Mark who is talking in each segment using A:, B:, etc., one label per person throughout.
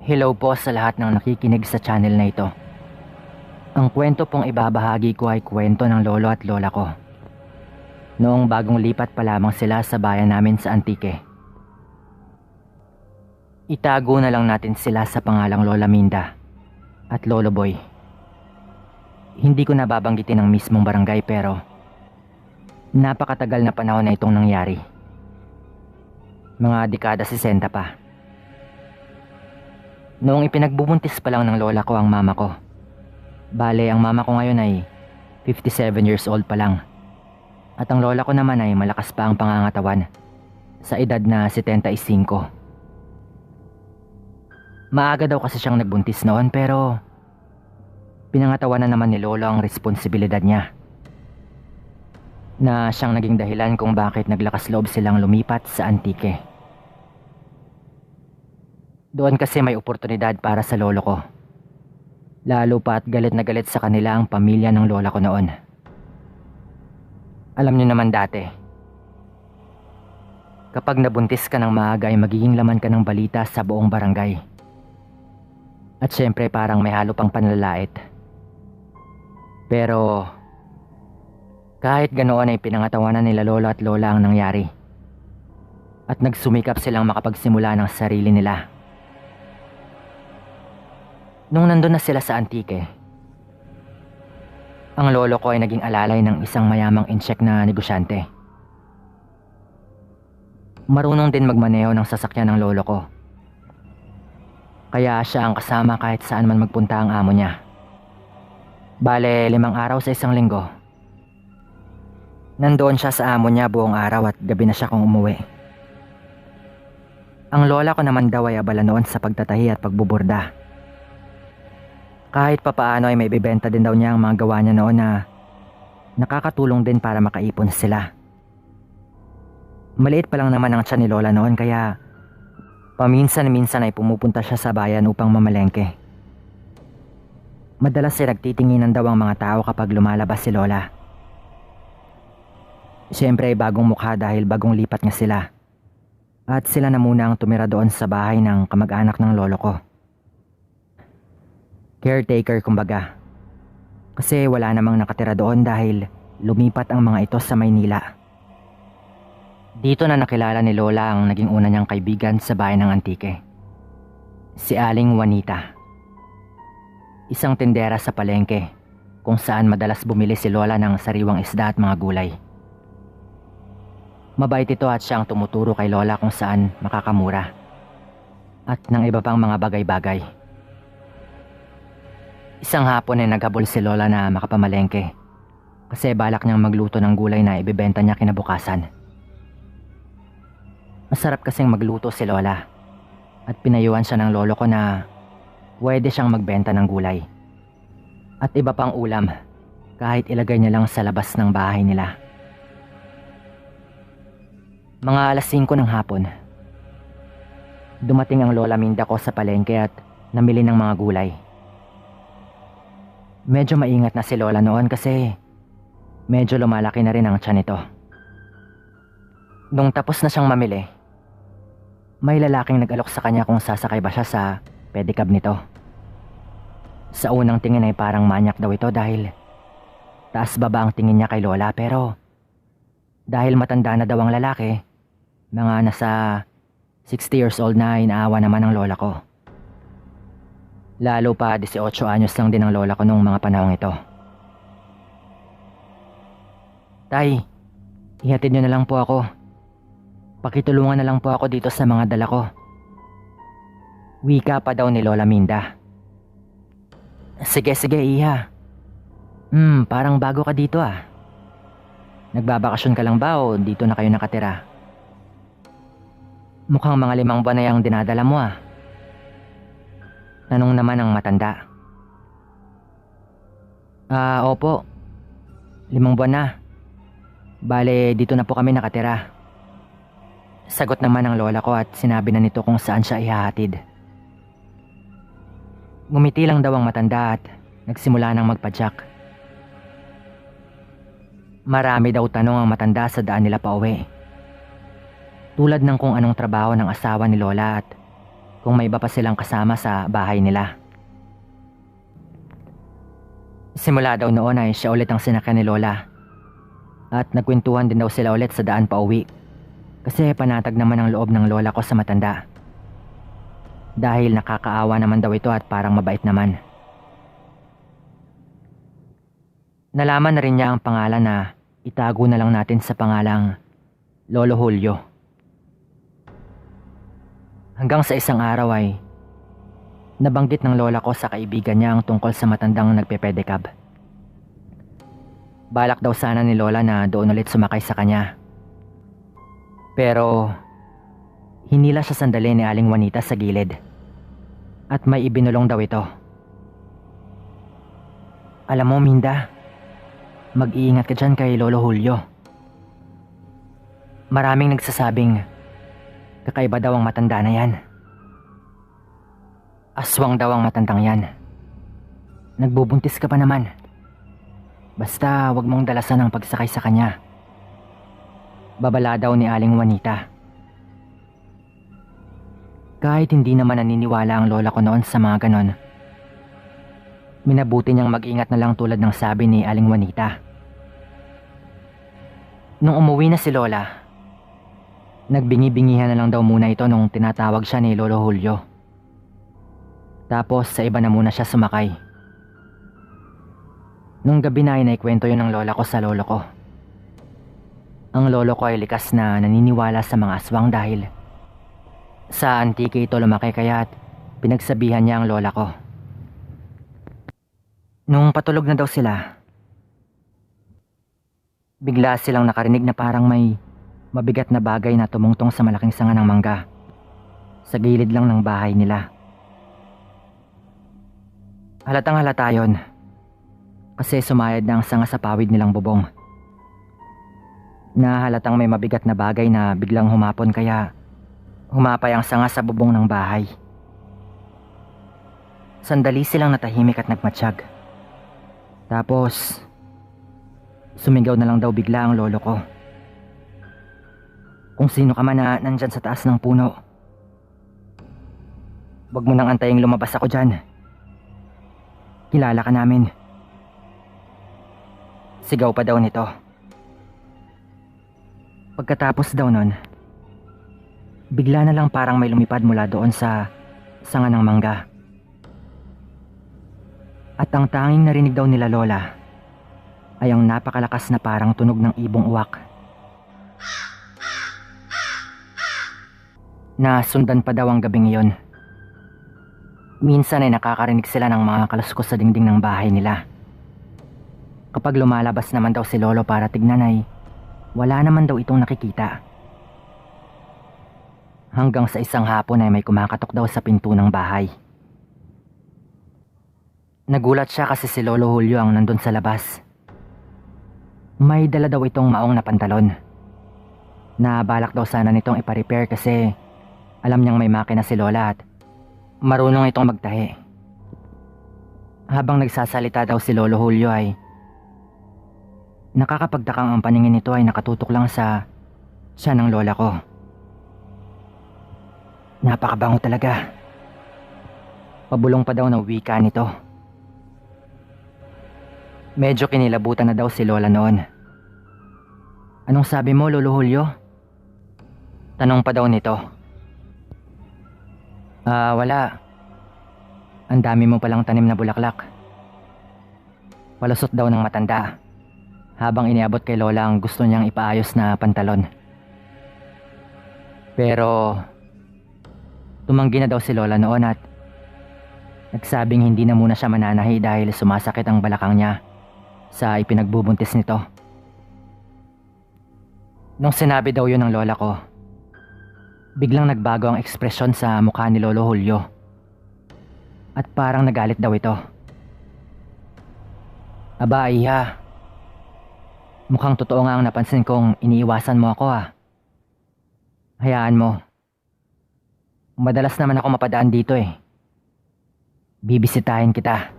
A: Hello po sa lahat ng nakikinig sa channel na ito. Ang kwento pong ibabahagi ko ay kwento ng lolo at lola ko. Noong bagong lipat pa lamang sila sa bayan namin sa Antique. Itago na lang natin sila sa pangalang Lola Minda at Lolo Boy. Hindi ko nababanggitin ang mismong barangay pero napakatagal na panahon na itong nangyari. Mga dekada 60 pa. Noong ipinagbubuntis pa lang ng lola ko ang mama ko. Bale, ang mama ko ngayon ay 57 years old pa lang. At ang lola ko naman ay malakas pa ang pangangatawan sa edad na 75. Maaga daw kasi siyang nagbuntis noon pero pinangatawan na naman ni lolo ang responsibilidad niya. Na siyang naging dahilan kung bakit naglakas loob silang lumipat sa Antique. Doon kasi may oportunidad para sa lolo ko. Lalo pa at galit na galit sa kanila ang pamilya ng lola ko noon. Alam niyo naman dati, kapag nabuntis ka ng maaga ay magiging laman ka ng balita sa buong barangay. At syempre parang may halo pang panlalait. Pero kahit ganoon ay pinangatawanan nila lolo at lola ang nangyari. At nagsumikap silang makapagsimula ng sarili nila. Nung nandun na sila sa Antique, ang lolo ko ay naging alalay ng isang mayamang incheck na negosyante. Marunong din magmaneho ng sasakyan ng lolo ko. Kaya siya ang kasama kahit saan man magpunta ang amo niya. Bale, 5 araw sa isang linggo. Nandoon siya sa amo niya buong araw at gabi na siya kung umuwi. Ang lola ko naman daw ay abala noon sa pagtatahi at pagbuburda. Kahit papaano ay may bibenta din daw niya ang mga gawa niya noon na nakakatulong din para makaipon sila. Maliit pa lang naman ang tiyan ni lola noon kaya paminsan-minsan ay pumupunta siya sa bayan upang mamalengke. Madalas ay nagtitinginan daw ang mga tao kapag lumalabas si lola. Siyempre ay bagong mukha dahil bagong lipat nga sila. At sila na muna ang tumira doon sa bahay ng kamag-anak ng lolo ko. Caretaker kumbaga. Kasi wala namang nakatira doon dahil lumipat ang mga ito sa Maynila. Dito na nakilala ni lola ang naging una niyang kaibigan sa bayan ng Antique. Si Aling Juanita. Isang tindera sa palengke kung saan madalas bumili si lola ng sariwang isda at mga gulay. Mabait ito at siya ang tumuturo kay lola kung saan makakamura at ng iba pang mga bagay-bagay. Isang hapon ay naghabol si lola na makapamalengke kasi balak niyang magluto ng gulay na ibebenta niya kinabukasan. Masarap kasing magluto si lola at pinayuhan siya ng lolo ko na pwede siyang magbenta ng gulay at iba pang ulam kahit ilagay niya lang sa labas ng bahay nila. Mga alas 5 ng hapon, dumating ang lola Minda ko sa palengke at namili ng mga gulay. Medyo maingat na si lola noon kasi medyo lumalaki na rin ang tiyan nito. Nung tapos na siyang mamili, may lalaking nag-alok sa kanya kung sasakay ba siya sa pedicab nito. Sa unang tingin ay parang manyak daw ito dahil taas baba ang tingin niya kay lola pero dahil matanda na daw ang lalaki, mga nasa 60 years old na inaawa naman ng lola ko. Lalo pa 18 anyos lang din ang lola ko noong mga panahong ito. Tay, ihatid niyo na lang po ako. Pakitulungan na lang po ako dito sa mga dala ko. Wika pa daw ni Lola Minda. Sige, iha. Parang bago ka dito ah. Nagbabakasyon ka lang ba o dito na kayo nakatira? Mukhang mga 5 buwan na yung dinadala mo ah. Tanong naman ang matanda. Opo. 5 buwan na. Bale, dito na po kami nakatira. Sagot naman ng lola ko at sinabi na nito kung saan siya ihahatid. Ngumiti lang daw ang matanda at nagsimula nang magpadyak. Marami daw tanong ang matanda sa daan nila pauwi. Tulad ng kung anong trabaho ng asawa ni lola at kung may iba pa silang kasama sa bahay nila. Simula daw noon ay siya ulit ang sinakyan ni Lola. At nagkwentuhan din daw sila ulit sa daan pa uwi. Kasi panatag naman ang loob ng lola ko sa matanda. Dahil nakakaawa naman daw ito at parang mabait naman. Nalaman na rin niya ang pangalan na itago na lang natin sa pangalang Lolo Julio. Hanggang sa isang araw ay nabanggit ng lola ko sa kaibigan niya ang tungkol sa matandang nagpepedicab. Balak daw sana ni lola na doon ulit sumakay sa kanya. Pero hinila siya sandali ni Aling Juanita sa gilid at may ibinulong daw ito. Alam mo, Minda, mag-iingat ka dyan kay Lolo Julio. Maraming nagsasabing kakaiba daw ang matanda na yan. Aswang daw ang matandang yan. Nagbubuntis ka pa naman. Basta wag mong dalasan ang pagsakay sa kanya. Babala daw ni Aling Juanita. Kahit hindi naman naniniwala ang lola ko noon sa mga ganon, minabuti niyang mag-ingat na lang tulad ng sabi ni Aling Juanita. Nung umuwi na si lola, nagbingi-bingihan na lang daw muna ito nung tinatawag siya ni Lolo Julio. Tapos sa iba na muna siya sumakay. Nung gabi na ay naikwento yun ng lola ko sa lolo ko. Ang lolo ko ay likas na naniniwala sa mga aswang dahil sa antike ito lumaki kaya't pinagsabihan niya ang lola ko. Nung patulog na daw sila, bigla silang nakarinig na parang may mabigat na bagay na tumungtong sa malaking sanga ng mangga sa gilid lang ng bahay nila. Halatang halata yun kasi sumayad na ang sanga sa pawid nilang bubong. Nahalatang may mabigat na bagay na biglang humapon kaya humapay ang sanga sa bubong ng bahay. Sandali silang natahimik at nagmatsyag. Tapos sumigaw na lang daw bigla ang lolo ko. Kung sino ka man na nandyan sa taas ng puno, wag mo nang antaying lumabas ako dyan. Kilala ka namin. Sigaw pa daw nito. Pagkatapos daw nun, bigla na lang parang may lumipad mula doon sa sanga ng mangga. At ang tanging narinig daw nila lola ay ang napakalakas na parang tunog ng ibong uwak. Nasundan pa daw ang gabing iyon. Minsan ay nakakarinig sila ng mga kaluskos sa dingding ng bahay nila. Kapag lumalabas naman daw si lolo para tignan ay wala naman daw itong nakikita. Hanggang sa isang hapon ay may kumakatok daw sa pinto ng bahay. Nagulat siya kasi si Lolo Julio ang nandun sa labas. May dala daw itong maong na pantalon. Nabalak daw sana nitong ipa-repair kasi alam niyang may makina si Lola at marunong itong magtahi. Habang nagsasalita daw si Lolo Julio ay nakakapagtakang ang paningin nito ay nakatutok lang sa siya ng lola ko. Napakabango talaga. Pabulong pa daw na wika nito. Medyo kinilabutan na daw si lola noon. Anong sabi mo, Lolo Julio? Tanong pa daw nito. Wala. Ang dami mo palang tanim na bulaklak. Palusot daw ng matanda habang iniabot kay lola ang gusto niyang ipaayos na pantalon. Pero tumanggi na daw si lola noon at nagsabing hindi na muna siya mananahi dahil sumasakit ang balakang niya sa ipinagbubuntis nito. Nung sinabi daw yun ng lola ko, biglang nagbago ang ekspresyon sa mukha ni Lolo Julio at parang nagalit daw ito. Aba, iha. Mukhang totoo nga ang napansin kong iniiwasan mo ako Hayaan mo. Madalas naman ako mapadaan dito Bibisitahin kita.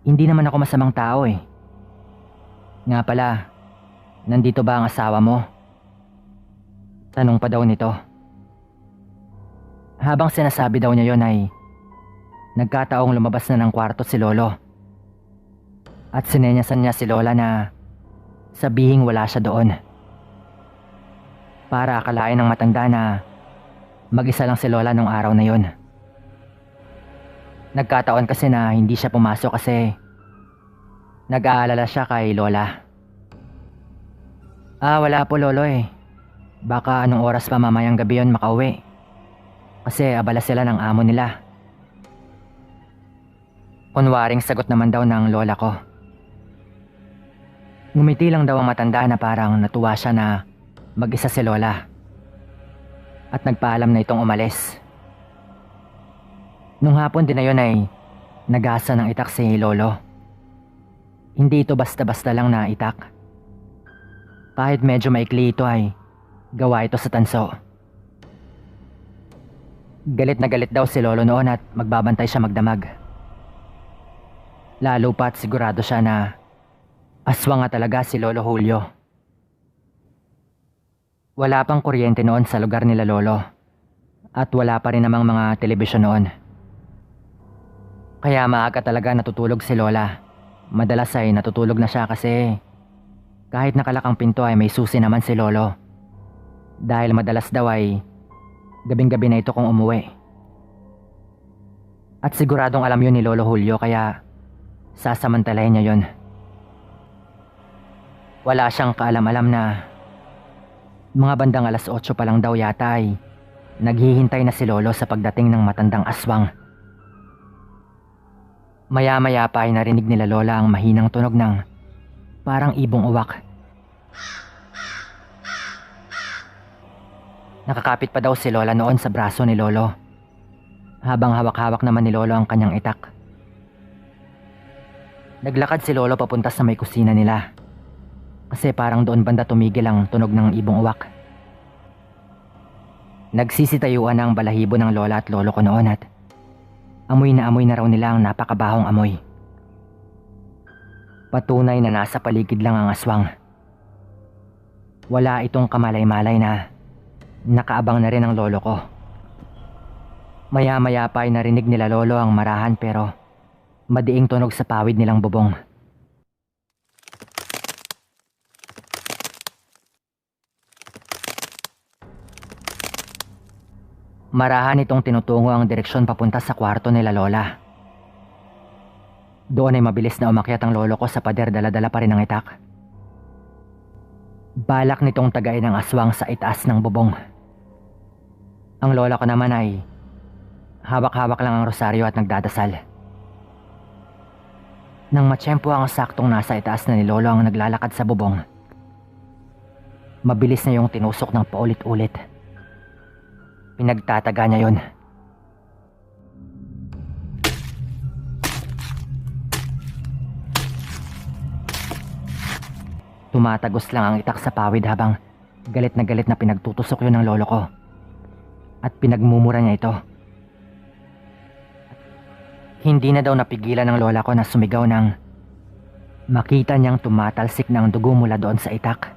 A: Hindi naman ako masamang tao Nga pala, nandito ba ang asawa mo? Tanong pa daw nito. Habang sinasabi daw niya yon ay nagkataong lumabas na ng kwarto si Lolo. At sinenyasan niya si Lola na sabihing wala siya doon. Para akalain ng matanda na mag-isa lang si Lola nung araw na yon. Nagkataon kasi na hindi siya pumasok kasi nag-aalala siya kay Lola. Wala po Lolo eh. Baka anong oras pa mamayang gabi yon makauwi. Kasi abala sila ng amo nila. Kunwaring sagot naman daw ng lola ko. Ngumiti lang daw ang matanda na parang natuwa siya na mag-isa si Lola. At nagpaalam na itong umalis. Nung hapon din na yun ay nagasa ng itak si Lolo. Hindi ito basta-basta lang na itak. Kahit medyo maikli ito ay gawa ito sa tanso. Galit na galit daw si Lolo noon at magbabantay siya magdamag. Lalo pa't sigurado siya na aswang nga talaga si Lolo Julio. Wala pang kuryente noon sa lugar nila Lolo. At wala pa rin namang mga telebisyon noon. Kaya maaga talaga natutulog si Lola. Madalas ay natutulog na siya kasi kahit nakalakang pinto ay may susi naman si Lolo. Dahil madalas daw ay gabing-gabi na ito kung umuwi. At siguradong alam yun ni Lolo Julio kaya sasamantalahin niya yun. Wala siyang kaalam-alam na mga bandang 8:00 pa lang daw yata ay naghihintay na si Lolo sa pagdating ng matandang aswang. Maya-maya pa ay narinig nila Lola ang mahinang tunog ng parang ibong uwak. Nakakapit pa daw si Lola noon sa braso ni Lolo, habang hawak-hawak naman ni Lolo ang kanyang itak. Naglakad si Lolo papunta sa may kusina nila, kasi parang doon banda tumigil ang tunog ng ibong uwak. Nagsisitayuan ang balahibo ng Lola at Lolo ko noon at amoy na raw nila ang napakabahong amoy. Patunay na nasa paligid lang ang aswang. Wala itong kamalay-malay na nakaabang na rin ang Lolo ko. Maya-maya pa ay narinig nila Lolo ang marahan pero madiing tunog sa pawid nilang bubong. Marahan itong tinutungo ang direksyon papunta sa kwarto nila Lola. Doon ay mabilis na umakyat ang Lolo ko sa pader, dala-dala pa rin ang itak. Balak nitong tagain ang aswang sa itaas ng bubong. Ang Lola ko naman ay hawak-hawak lang ang rosaryo at nagdadasal. Nang matsyempo ang saktong nasa itaas na ni Lolo ang naglalakad sa bubong, mabilis na yung tinusok ng paulit-ulit. Pinagtataga niya yun. Tumatagos lang ang itak sa pawid habang galit na pinagtutusok yun ng Lolo ko. At pinagmumura niya ito. Hindi na daw napigilan ng Lola ko na sumigaw nang makita niyang tumatalsik ng dugo mula doon sa itak.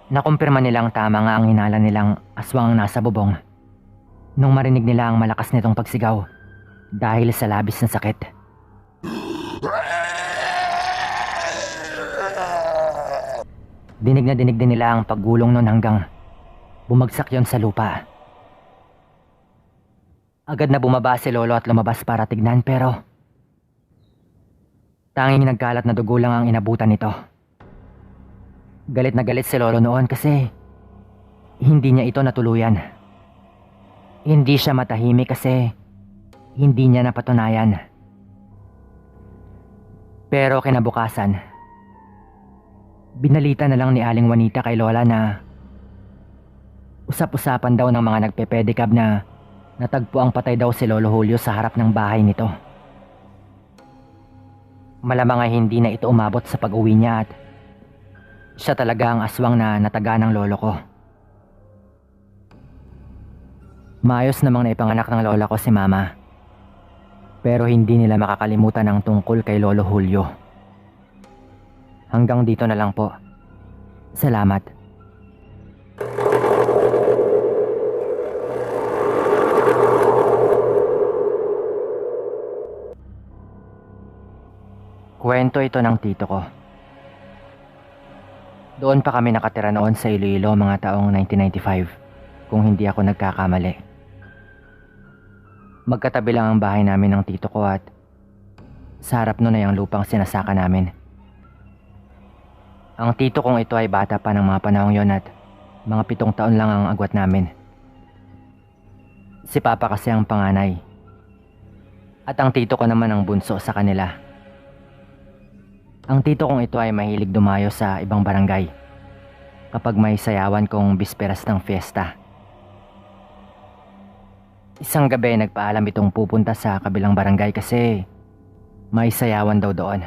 A: Nakumpirma nilang tama nga ang hinala nilang aswang ang nasa bubong nung marinig nila ang malakas nitong pagsigaw dahil sa labis na sakit. Dinig na dinig din nila ang paggulong nun hanggang bumagsak yon sa lupa. Agad na bumaba si Lolo at lumabas para tignan pero tanging nagkalat na dugo lang ang inabutan nito. Galit na galit si Lolo noon kasi hindi niya ito natuluyan. Hindi siya matahimik kasi hindi niya napatunayan. Pero kinabukasan, binalita na lang ni Aling Juanita kay Lola na usap-usapan daw ng mga nagpe-pedicab na natagpo ang patay daw si Lolo Julio sa harap ng bahay nito. Malamang ay hindi na ito umabot sa pag-uwi niya at siya talaga ang aswang na nataga ng Lolo ko. Maayos namang naipanganak ng Lola ko si Mama. Pero hindi nila makakalimutan ang tungkol kay Lolo Julio. Hanggang dito na lang po. Salamat. Kwento ito ng tito ko. Doon pa kami nakatira noon sa Iloilo mga taong 1995, kung hindi ako nagkakamali. Magkatabi lang ang bahay namin ng tito ko at sa harap nun ay ang lupang sinasaka namin. Ang tito kong ito ay bata pa ng mga panahong yon at mga 7 taon lang ang agwat namin. Si Papa kasi ang panganay. At ang tito ko naman ang bunso sa kanila. Ang tito kong ito ay mahilig dumayo sa ibang barangay kapag may sayawan kong bisperas ng fiesta. Isang gabi nagpaalam itong pupunta sa kabilang barangay kasi may sayawan daw doon.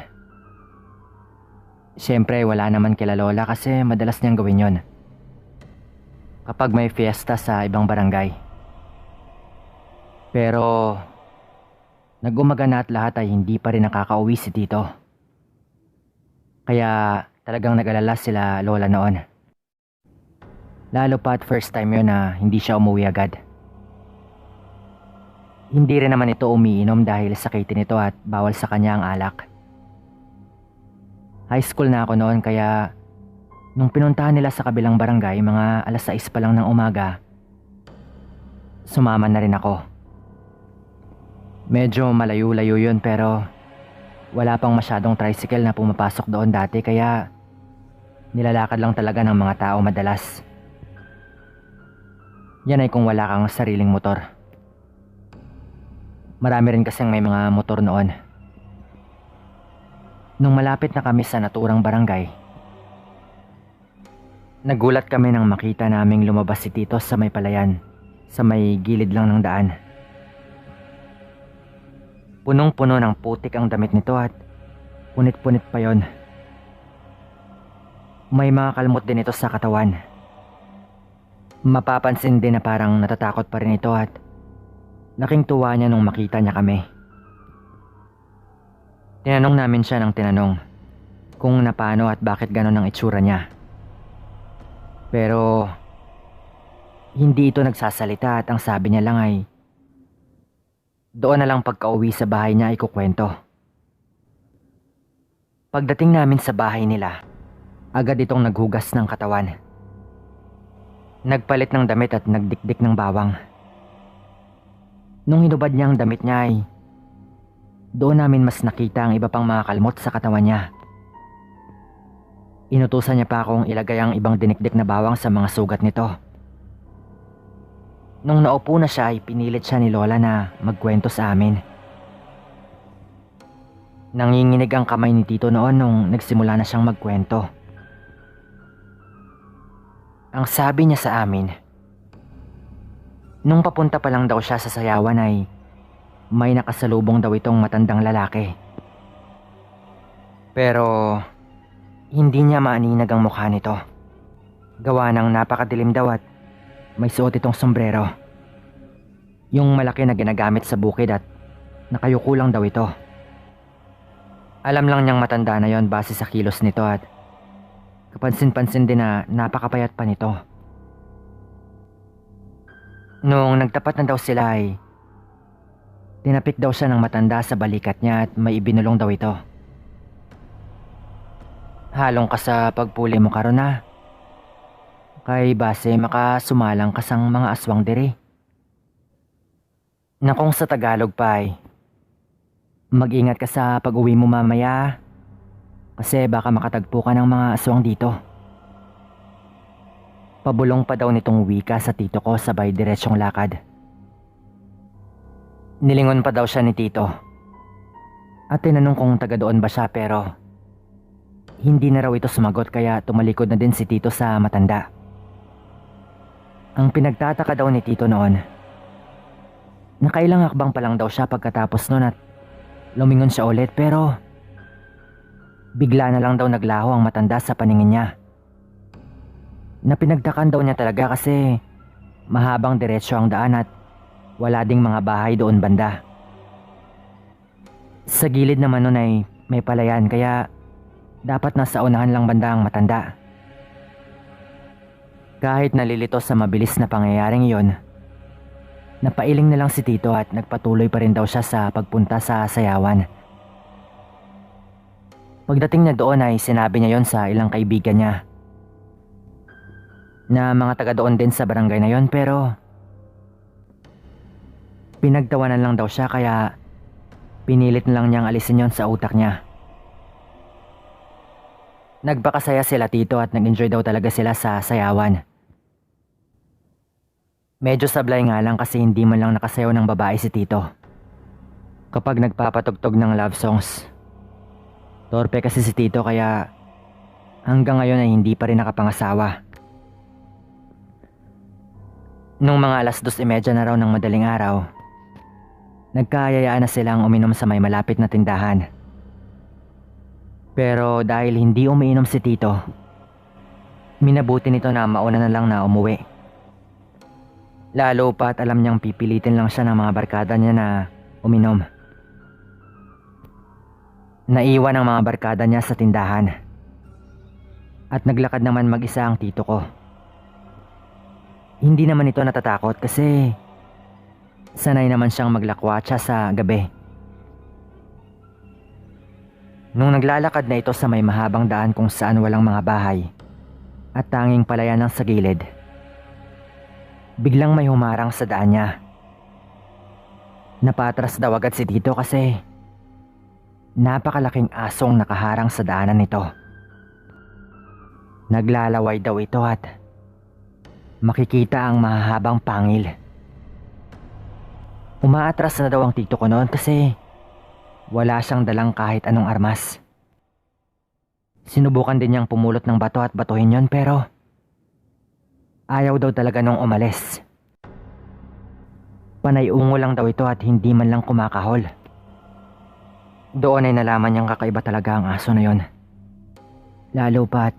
A: Siyempre wala naman kila lola kasi madalas niyang gawin yon kapag may fiesta sa ibang barangay. Pero nag-umaga na at lahat ay hindi pa rin nakakauwi si tito. Kaya talagang nag-alala sila lola noon. Lalo pa at first time yun na hindi siya umuwi agad. Hindi rin naman ito umiinom dahil sakitin ito at bawal sa kanya ang alak. High school na ako noon kaya nung pinuntahan nila sa kabilang barangay mga 6:00 pa lang ng umaga, sumama na rin ako. Medyo malayo-layo yun pero wala pang masyadong tricycle na pumapasok doon dati kaya nilalakad lang talaga ng mga tao madalas. Yan ay kung wala kang sariling motor. Marami rin kasing may mga motor noon. Nung malapit na kami sa naturang barangay, nagulat kami nang makita naming lumabas si tito sa may palayan, sa may gilid lang ng daan. Punong-puno ng putik ang damit nito at punit-punit pa yon. May mga kalmot din ito sa katawan. Mapapansin din na parang natatakot pa rin ito at laking tuwa niya nung makita niya kami. Tinanong namin siya ng tinanong kung napano at bakit ganon ang itsura niya. Pero hindi ito nagsasalita at ang sabi niya lang ay doon na lang pagka-uwi sa bahay niya ikukwento. Pagdating namin sa bahay nila, agad itong naghugas ng katawan. Nagpalit ng damit at nagdikdik ng bawang. Nung hinubad niya ang damit niya ay doon namin mas nakita ang iba pang mga kalmot sa katawan niya. Inutusan niya pa akong ilagay ang ibang dinikdik na bawang sa mga sugat nito. Nung naupo na siya ay pinilit siya ni Lola na magkwento sa amin. Nanginginig ang kamay ni Tito noon nung nagsimula na siyang magkwento. Ang sabi niya sa amin, nung papunta pa lang daw siya sa sayawan ay may nakasalubong daw itong matandang lalaki. Pero hindi niya maaninag ang mukha nito. Gawa ng napakadilim daw at may suot itong sombrero. Yung malaki na ginagamit sa bukid at nakayuko lang daw ito. Alam lang niyang matanda na yon base sa kilos nito at kapansin-pansin din na napakapayat pa nito. Nung nagtapat na daw sila ay tinapik daw siya ng matanda sa balikat niya at may ibinulong daw ito. Halong ka sa pagpuli mo karon na. Kay base makasumalang kasang mga aswang diri. Na kung sa Tagalog pa ay mag-ingat ka sa pag-uwi mo mamaya kasi baka makatagpo ka ng mga aswang dito. Pabulong pa daw nitong wika sa tito ko sabay diretsyong lakad. Nilingon pa daw siya ni tito at tinanong kung taga doon ba siya pero hindi na raw ito sumagot kaya tumalikod na din si tito sa matanda. Ang pinagtataka daw ni tito noon, nakailang hakbang pa lang daw siya pagkatapos noon at lumingon siya ulit pero bigla na lang daw naglaho ang matanda sa paningin niya. Napinagtakan daw niya talaga kasi mahabang diretsyo ang daan at wala ding mga bahay doon banda. Sa gilid naman nun ay may palayan kaya dapat nasa unahan lang banda ang matanda. Kahit nalilito sa mabilis na pangyayaring iyon, napailing na lang si tito at nagpatuloy pa rin daw siya sa pagpunta sa sayawan. Pagdating niya doon ay sinabi niya yon sa ilang kaibigan niya na mga taga doon din sa barangay na yon, pero pinagtawanan lang daw siya kaya pinilit na lang niyang alisin yon sa utak niya. Nagpakasaya sila Tito at nag-enjoy daw talaga sila sa sayawan. Medyo sablay nga lang kasi hindi man lang nakasayaw ng babae si Tito kapag nagpapatugtog ng love songs. Torpe kasi si Tito kaya hanggang ngayon ay hindi pa rin nakapangasawa. Nung mga 2:30 na raw ng madaling araw, nagkaayayaan na silang uminom sa may malapit na tindahan. Pero dahil hindi umiinom si Tito, minabuti nito na mauna na lang na umuwi. Lalo pa at alam niyang pipilitin lang siya ng mga barkada niya na uminom. Naiwan ang mga barkada niya sa tindahan. At naglakad naman mag-isa ang tito ko. Hindi naman ito natatakot kasi sanay naman siyang maglakwatsa sa gabi. Nung naglalakad na ito sa may mahabang daan kung saan walang mga bahay at tanging palayan lang sa gilid, biglang may humarang sa daan niya. Napatras daw agad si Tito kasi napakalaking asong nakaharang sa daanan nito. Naglalaway daw ito at makikita ang mahahabang pangil. Umaatras na daw ang tito ko noon kasi wala siyang dalang kahit anong armas. Sinubukan din niyang pumulot ng bato at batuhin yon pero ayaw daw talaga nung umalis. Panay ungo lang daw ito at hindi man lang kumakahol. Doon ay nalaman niyang kakaiba talaga ang aso na yon. Lalo pa't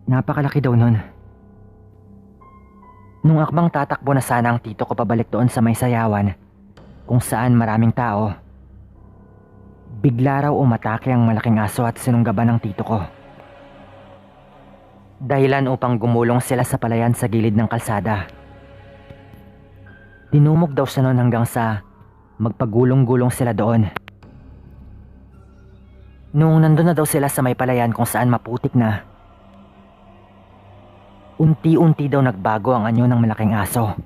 A: napakalaki daw nun. Nung akbang tatakbo na sana ang tito ko pabalik doon sa may sayawan kung saan maraming tao, bigla raw umatake ang malaking aso at sinunggaban ng tito ko. Dahilan upang gumulong sila sa palayan sa gilid ng kalsada. Tinumog daw siya noon hanggang sa magpagulong-gulong sila doon. Nung nandun na daw sila sa may palayan kung saan maputik na, unti-unti daw nagbago ang anyo ng malaking aso.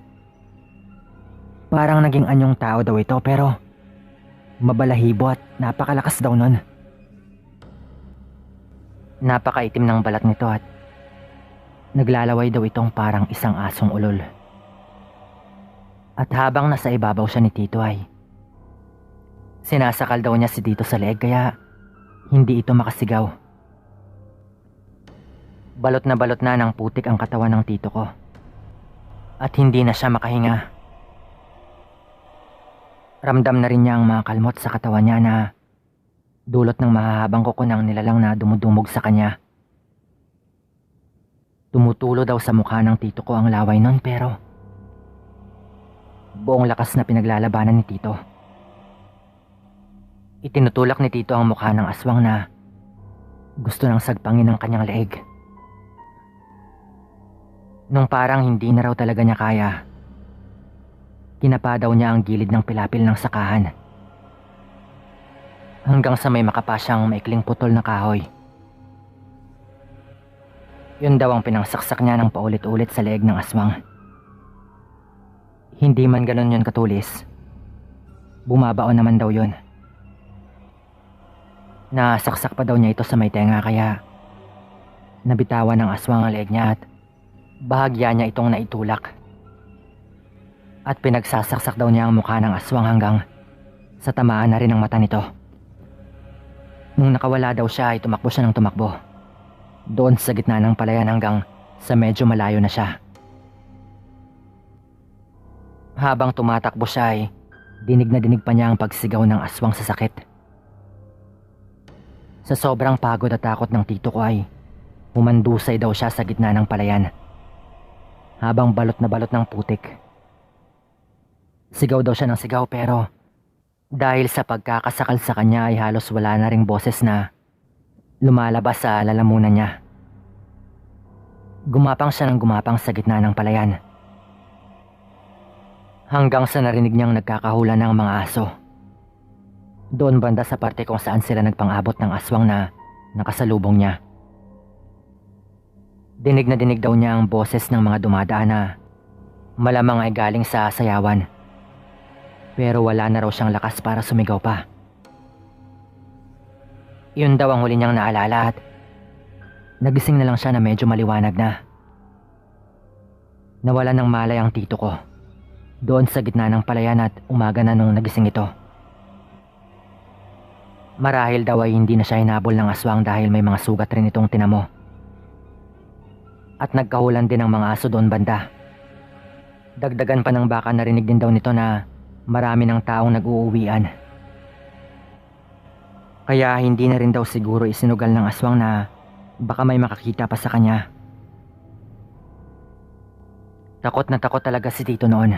A: Parang naging anyong tao daw ito pero mabalahibo at napakalakas daw nun. Napakaitim ng balat nito at naglalaway daw itong parang isang asong ulol. At habang nasa ibabaw siya ni Tito ay sinasakal daw niya si Tito sa leeg kaya hindi ito makasigaw. Balot na ng putik ang katawan ng tito ko at hindi na siya makahinga. Ramdam na rin niya ang mga kalmot sa katawan niya na dulot ng mahahabang kuko ng nilalang na dumudumog sa kanya. Tumutulo daw sa mukha ng tito ko ang laway nun pero buong lakas na pinaglalabanan ni Tito. Itinutulak ni Tito ang mukha ng aswang na gusto nang sagpangin ng kanyang leeg. Nung parang hindi na raw talaga niya kaya, kinapa daw niya ang gilid ng pilapil ng sakahan hanggang sa may makapa siyang maikling putol na kahoy. Yun daw ang pinangsaksak niya ng paulit-ulit sa leeg ng aswang. Hindi man ganun yun katulis. Bumabaon naman daw yun. Nasaksak pa daw niya ito sa may tenga kaya nabitawan ng aswang ang leeg niya at bahagya niya itong naitulak. At pinagsasaksak daw niya ang mukha ng aswang hanggang sa tamaan na rin ang mata nito. Nung nakawala daw siya ay tumakbo siya ng tumakbo doon sa gitna ng palayan hanggang sa medyo malayo na siya. Habang tumatakbo siya ay dinig na dinig pa niya ang pagsigaw ng aswang sa sakit. Sa sobrang pagod at takot ng tito ko ay humandusay daw siya sa gitna ng palayan habang balot na balot ng putik. Sigaw daw siya ng sigaw pero dahil sa pagkakasakal sa kanya ay halos wala na ring boses na lumalabas sa lalamunan niya. Gumapang siya ng gumapang sa gitna ng palayan hanggang sa narinig niyang nagkakahula ng mga aso. Doon banda sa parte kung saan sila nagpang-abot ng aswang na nakasalubong niya. Dinig na dinig daw niya ang boses ng mga dumadaan na malamang ay galing sa sayawan. Pero wala na raw siyang lakas para sumigaw pa. Yun daw ang huli niyang naalala at nagising na lang siya na medyo maliwanag na. Nawala ng malay ang tito ko doon sa gitna ng palayan at umaga na nung nagising ito. Marahil daw ay hindi na siya hinabol ng aswang dahil may mga sugat rin itong tinamo. At nagkahulan din ang mga aso doon banda. Dagdagan pa ng baka, narinig din daw nito na marami ng taong nag-uuwian. Kaya hindi na rin daw siguro isinugal ng aswang na baka may makakita pa sa kanya. Takot na takot talaga si tito noon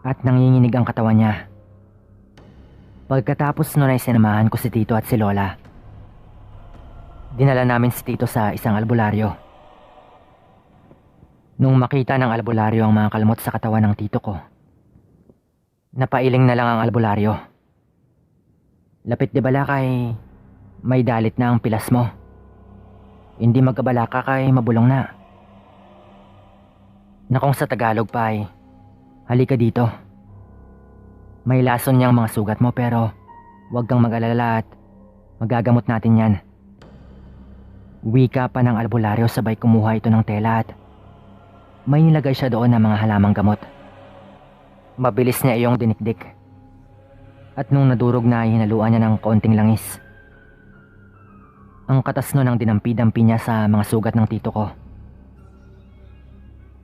A: at nanginginig ang katawan niya. Pagkatapos noon ay sinamahan ko si tito at si lola. Dinala namin si tito sa isang albularyo. Nung makita ng albularyo ang mga kalmot sa katawan ng tito ko, napailing na lang ang albularyo. Lapit di balaka ay may dalit na ang pilas mo. Hindi magkabalaka kay mabulong na. Na kung sa Tagalog pa ay, halika dito. May lason niyang mga sugat mo pero huwag kang mag-alala at magagamot natin yan. Wika pa ng albularyo, sabay kumuha ito ng tela at may nilagay siya doon ng mga halamang gamot. Mabilis niya iyong dinikdik. At nung nadurog na ay hinaluan niya ng kaunting langis. Ang katas nun ang dinampi-dampi niya sa mga sugat ng tito ko.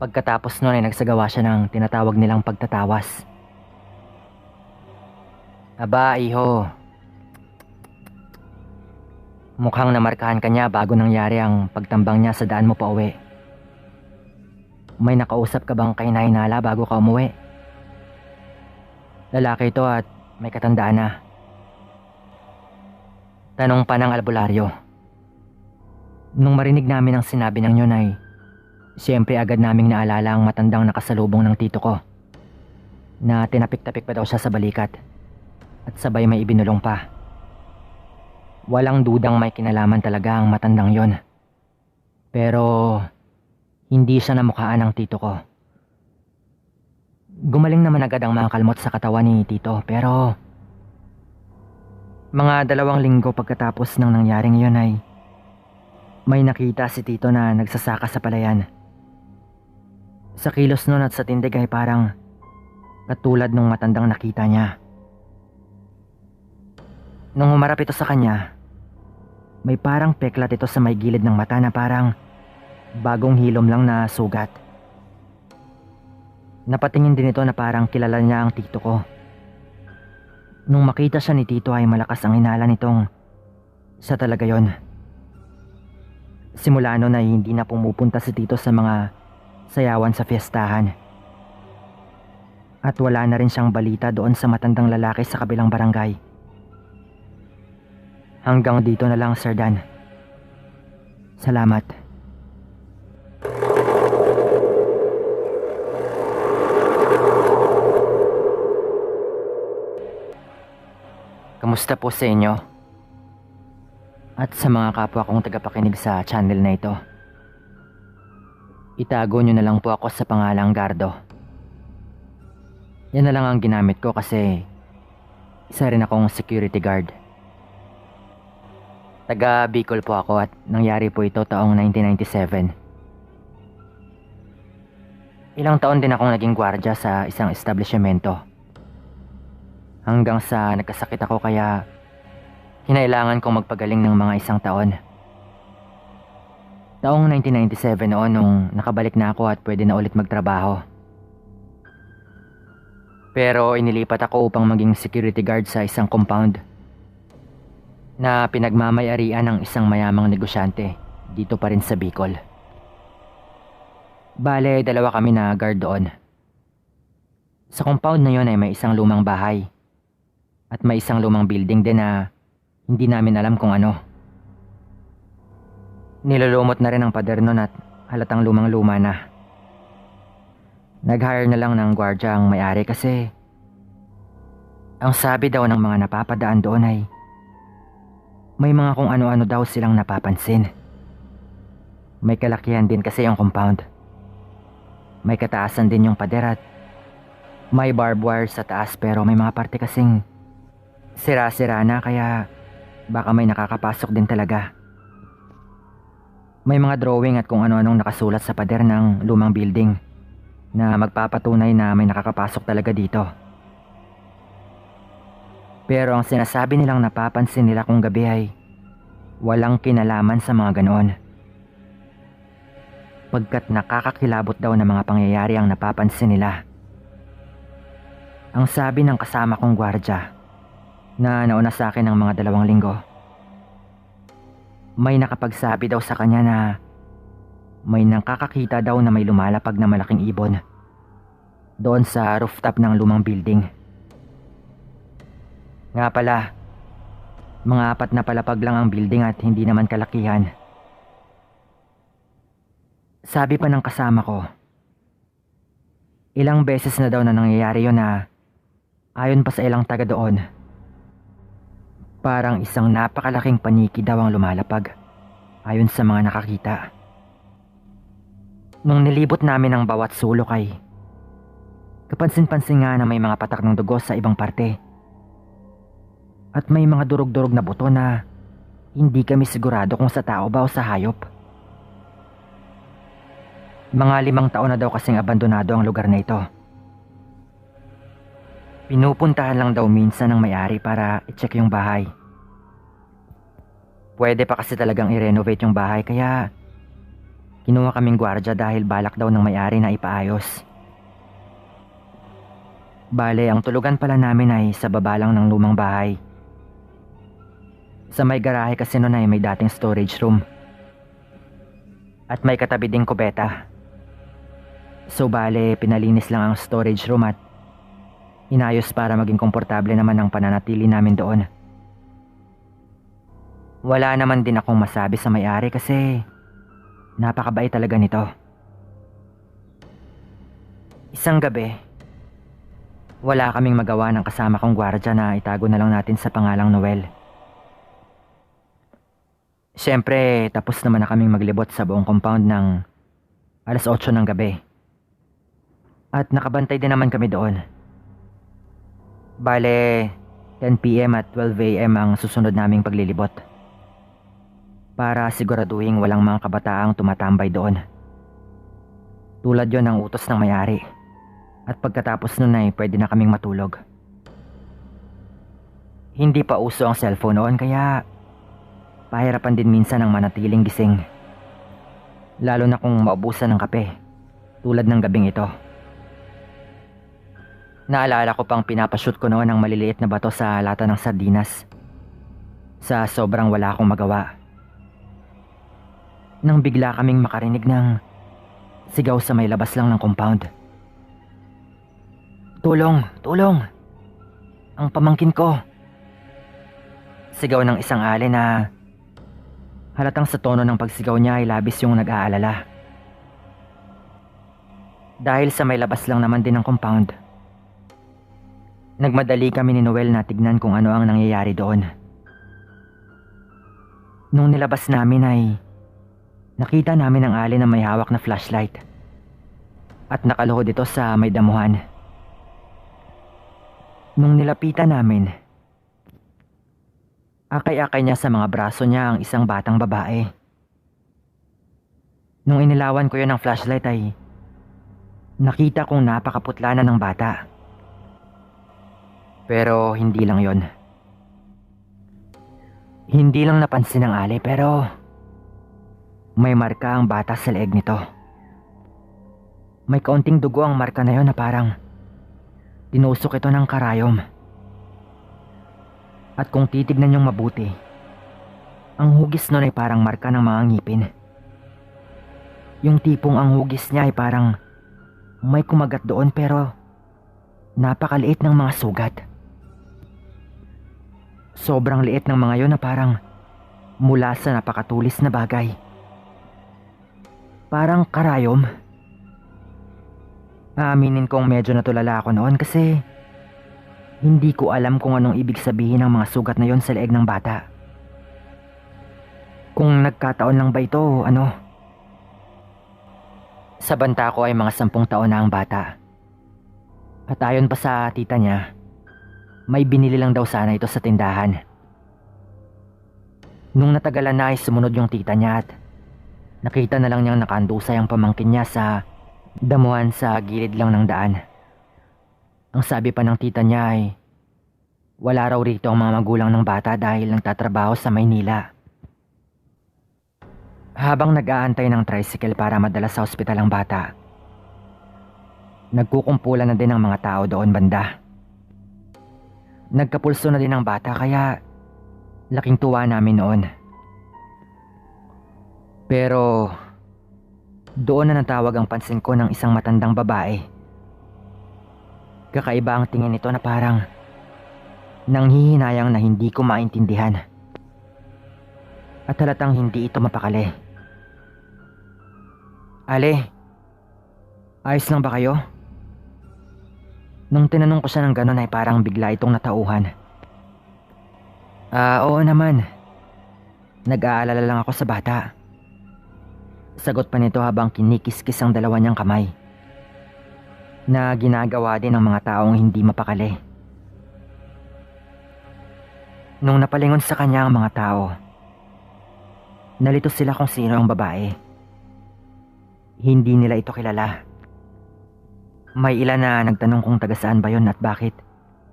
A: Pagkatapos nun ay nagsagawa siya ng tinatawag nilang pagtatawas. Aba, iho. Mukhang namarkahan ka niya bago nangyari ang pagtambang niya sa daan mo pa uwi. May nakausap ka bang kay Nainala bago ka umuwi? Lalaki ito at may katandaan na. Tanong pa ng albularyo. Nung marinig namin ang sinabi ng yun ay siyempre agad naming naalala ang matandang nakasalubong ng tito ko na tinapik-tapik pa daw siya sa balikat at sabay may ibinulong pa. Walang dudang may kinalaman talaga ang matandang yon. Pero hindi siya namukhaan ng tito ko. Gumaling naman agad ang mga kalmot sa katawan ni tito pero mga 2 linggo pagkatapos ng nangyaring yun ay may nakita si tito na nagsasaka sa palayan. Sa kilos nun at sa tindig ay parang katulad nung matandang nakita niya. Nung humarap ito sa kanya, may parang peklat ito sa may gilid ng mata na parang bagong hilom lang na sugat. Napatingin din ito na parang kilala niya ang tito ko. Nung makita siya ni tito ay malakas ang hinala nitong siya talaga yon. Simula noon ay hindi na pumupunta si tito sa mga sayawan sa fiestahan. At wala na rin siyang balita doon sa matandang lalaki sa kabilang barangay. Hanggang dito na lang, Sir Dan. Salamat. Kamusta po sa inyo? At sa mga kapwa kong tagapakinig sa channel na ito. Itago nyo na lang po ako sa pangalang Gardo. Yan na lang ang ginamit ko kasi isa rin akong security guard. Taga Bicol po ako at nangyari po ito taong 1997. Ilang taon din akong naging gwardya sa isang establishmento. Hanggang sa nagkasakit ako kaya kinailangan kong magpagaling ng mga 1 taon. Taong 1997 noon nung nakabalik na ako at pwede na ulit magtrabaho. Pero inilipat ako upang maging security guard sa isang compound na pinagmamayarian ng isang mayamang negosyante dito pa rin sa Bicol. Bale, 2 kami na guard doon. Sa compound na yon ay may isang lumang bahay at may isang lumang building din na hindi namin alam kung ano. Nilulumot na rin ang pader nun at halatang lumang-luma na. Nag-hire na lang ng gwardya ang may-ari kasi ang sabi daw ng mga napapadaan doon ay May mga kung ano-ano daw silang napapansin. May kalakihan din kasi yung compound. May kataasan din yung pader at may barbed wire sa taas, pero may mga parte kasing sira-sira na, kaya baka may nakakapasok din talaga. May mga drawing at kung ano-anong nakasulat sa pader ng lumang building na magpapatunay na may nakakapasok talaga dito. Pero ang sinasabi nilang napapansin nila kung gabi ay walang kinalaman sa mga ganoon. Pagkat nakakakilabot daw na mga pangyayari ang napapansin nila. Ang sabi ng kasama kong gwardya na nauna sa akin ng mga 2 linggo, may nakapagsabi daw sa kanya na may nakakakita daw na may lumalapag na malaking ibon doon sa rooftop ng lumang building. Nga pala, mga 4 na palapag lang ang building at hindi naman kalakihan. Sabi pa ng kasama ko, ilang beses na daw na nangyayari yun na ayon pa sa ilang taga doon, parang isang napakalaking paniki daw ang lumalapag ayon sa mga nakakita. Nung nilibot namin ang bawat sulok ay kapansin-pansin nga na may mga patak ng dugo sa ibang parte. At may mga durog-durog na buto na hindi kami sigurado kung sa tao ba o sa hayop. Mga 5 taon na daw kasing abandonado ang lugar na ito. Pinupuntahan lang daw minsan ng may-ari para i-check yung bahay. Pwede pa kasi talagang i-renovate yung bahay, kaya kinuha kaming gwardya dahil balak daw ng may-ari na ipaayos. Bale, ang tulugan pala namin ay sa baba lang ng lumang bahay. Sa may garahe kasi noon ay may dating storage room. At may katabi ding kubeta. So bale, pinalinis lang ang storage room at inayos para maging komportable naman ang pananatili namin doon. Wala naman din akong masabi sa may-ari kasi napakabait talaga nito. Isang gabi, wala kaming magawa ng kasama kong gwardya na itago na lang natin sa pangalang Noel. Siyempre, tapos naman na kaming maglibot sa buong compound ng 8:00 ng gabi. At nakabantay din naman kami doon. Bale, 10 PM at 12 AM ang susunod naming paglilibot. Para siguraduhin walang mga kabataang tumatambay doon. Tulad yon ng utos ng may-ari. At pagkatapos nun ay pwede na kaming matulog. Hindi pa uso ang cellphone noon, kaya pahirapan din minsan ang manatiling gising. Lalo na kung maubusan ng kape, tulad ng gabing ito. Naalala ko pang pinapashoot ko noon ang maliliit na bato sa lata ng sardinas. Sa sobrang wala akong magawa. Nang bigla kaming makarinig ng sigaw sa may labas lang ng compound. "Tulong! Tulong! Ang pamangkin ko!" Sigaw ng isang ale na halatang sa tono ng pagsigaw niya ay labis yung nag-aalala. Dahil sa may labas lang naman din ng compound, nagmadali kami ni Noel na tignan kung ano ang nangyayari doon. Nung nilabas namin ay nakita namin ang alin na may hawak na flashlight at nakaluhod ito sa may damuhan. Nung nilapitan namin, akay-akay niya sa mga braso niya ang isang batang babae. Nung inilawan ko yun ng flashlight ay nakita kong napakaputla na ng bata. Pero hindi lang yon. Hindi lang napansin ng ale, pero may marka ang bata sa leeg nito. May kaunting dugo ang marka na yon na parang tinusok ito ng karayom. At kung titignan niyong mabuti, ang hugis nun ay parang marka ng mga ngipin. Yung tipong ang hugis niya ay parang may kumagat doon, pero napakaliit ng mga sugat. Sobrang liit ng mga yon na parang mula sa napakatulis na bagay. Parang karayom. Aaminin kong medyo natulala ako noon kasi hindi ko alam kung anong ibig sabihin ng mga sugat na yon sa leeg ng bata. Kung nagkataon lang ba ito, ano? Sa banta ko ay mga 10 taon na ang bata. At ayon pa sa tita niya, may binili lang daw sana ito sa tindahan. Nung natagalan na ay sumunod yung tita niya at nakita na lang niyang nakandusay ang pamangkin niya sa damuhan sa gilid lang ng daan. Ang sabi pa ng tita niya ay wala raw rito ang mga magulang ng bata dahil nagtatrabaho sa Maynila. Habang nag-aantay ng tricycle para madala sa ospital ang bata, nagkukumpulan na din ang mga tao doon banda. Nagkapulso na din ang bata kaya laking tuwa namin noon. Pero doon na natawag ang pansin ko ng isang matandang babae. Kakaiba ang tingin nito na parang nanghihinayang na hindi ko maintindihan. At halatang hindi ito mapakali. Ale, ayos lang ba kayo? Nung tinanong ko siya ng ganon ay parang bigla itong natauhan. Oo naman. Nag-aalala lang ako sa bata. Sagot pa nito habang kinikis-kis ang dalawa niyang kamay. Na ginagawa din ng mga taong hindi mapakali. Nung napalingon sa kanya ang mga tao, nalito sila kung sino ang babae. Hindi nila ito kilala. May ilan na nagtanong kung taga saan ba yon at bakit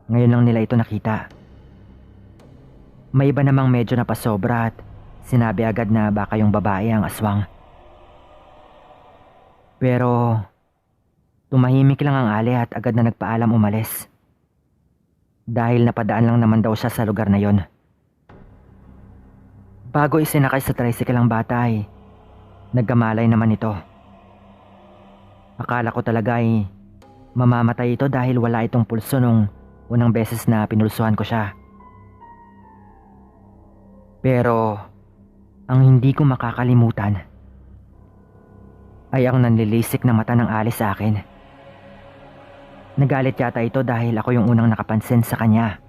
A: ngayon lang nila ito nakita. May iba namang medyo napasobra at sinabi agad na baka yung babae ang aswang. Pero tumahimik lang ang ale at agad na nagpaalam umalis. Dahil napadaan lang naman daw siya sa lugar na yon. Bago isinakay sa tricycle ang bata ay nagkamalay naman ito. Akala ko talaga ay mamamatay ito dahil wala itong pulso nung unang beses na pinulsuhan ko siya. Pero ang hindi ko makakalimutan ay ang nanlilisik na mata ng Ali sa akin. Nagalit yata ito dahil ako yung unang nakapansin sa kanya.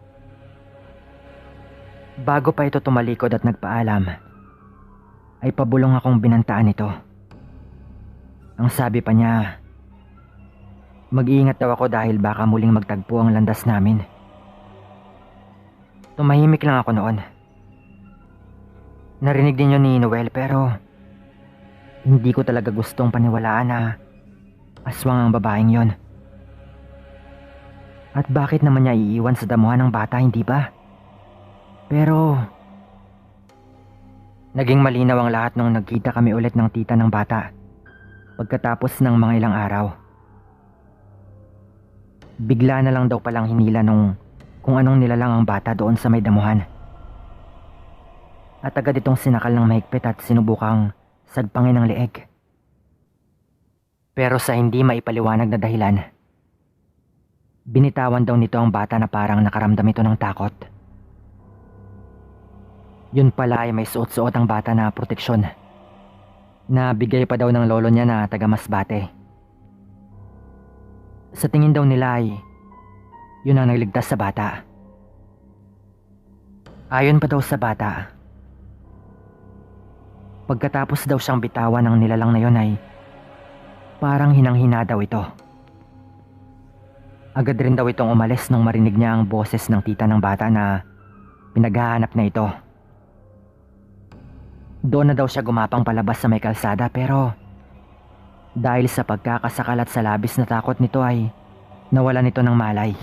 A: Bago pa ito tumalikod at nagpaalam, ay pabulong akong binantaan ito. Ang sabi pa niya, mag-iingat daw ako dahil baka muling magtagpo ang landas namin. Tumahimik lang ako noon. Narinig din yun ni Noel pero hindi ko talaga gustong paniwalaan na aswang ang babaeng yon. At bakit naman niya iiwan sa damuhan ng bata, hindi ba? Pero naging malinaw ang lahat nung nagkita kami ulit ng tita ng bata pagkatapos ng mga ilang araw. Bigla na lang daw palang hinila nung kung anong nilalang ang bata doon sa may damuhan. At agad itong sinakal ng mahigpit at sinubukang sagpangin ng leeg. Pero sa hindi maipaliwanag na dahilan, binitawan daw nito ang bata na parang nakaramdam ito ng takot. Yun pala ay may suot-suot ang bata na proteksyon na bigay pa daw ng lolo niya na taga Masbate. Sa tingin daw nila ay yun ang nagligtas sa bata. Ayon pa daw sa bata, pagkatapos daw siyang bitawan ng nilalang na yun ay parang hinang-hina daw ito. Agad rin daw itong umalis nung marinig niya ang boses ng tita ng bata na pinaghahanap na ito. Doon na daw siya gumapang palabas sa may kalsada pero dahil sa pagkakasakal at sa labis na takot nito ay nawalan nito ng malay.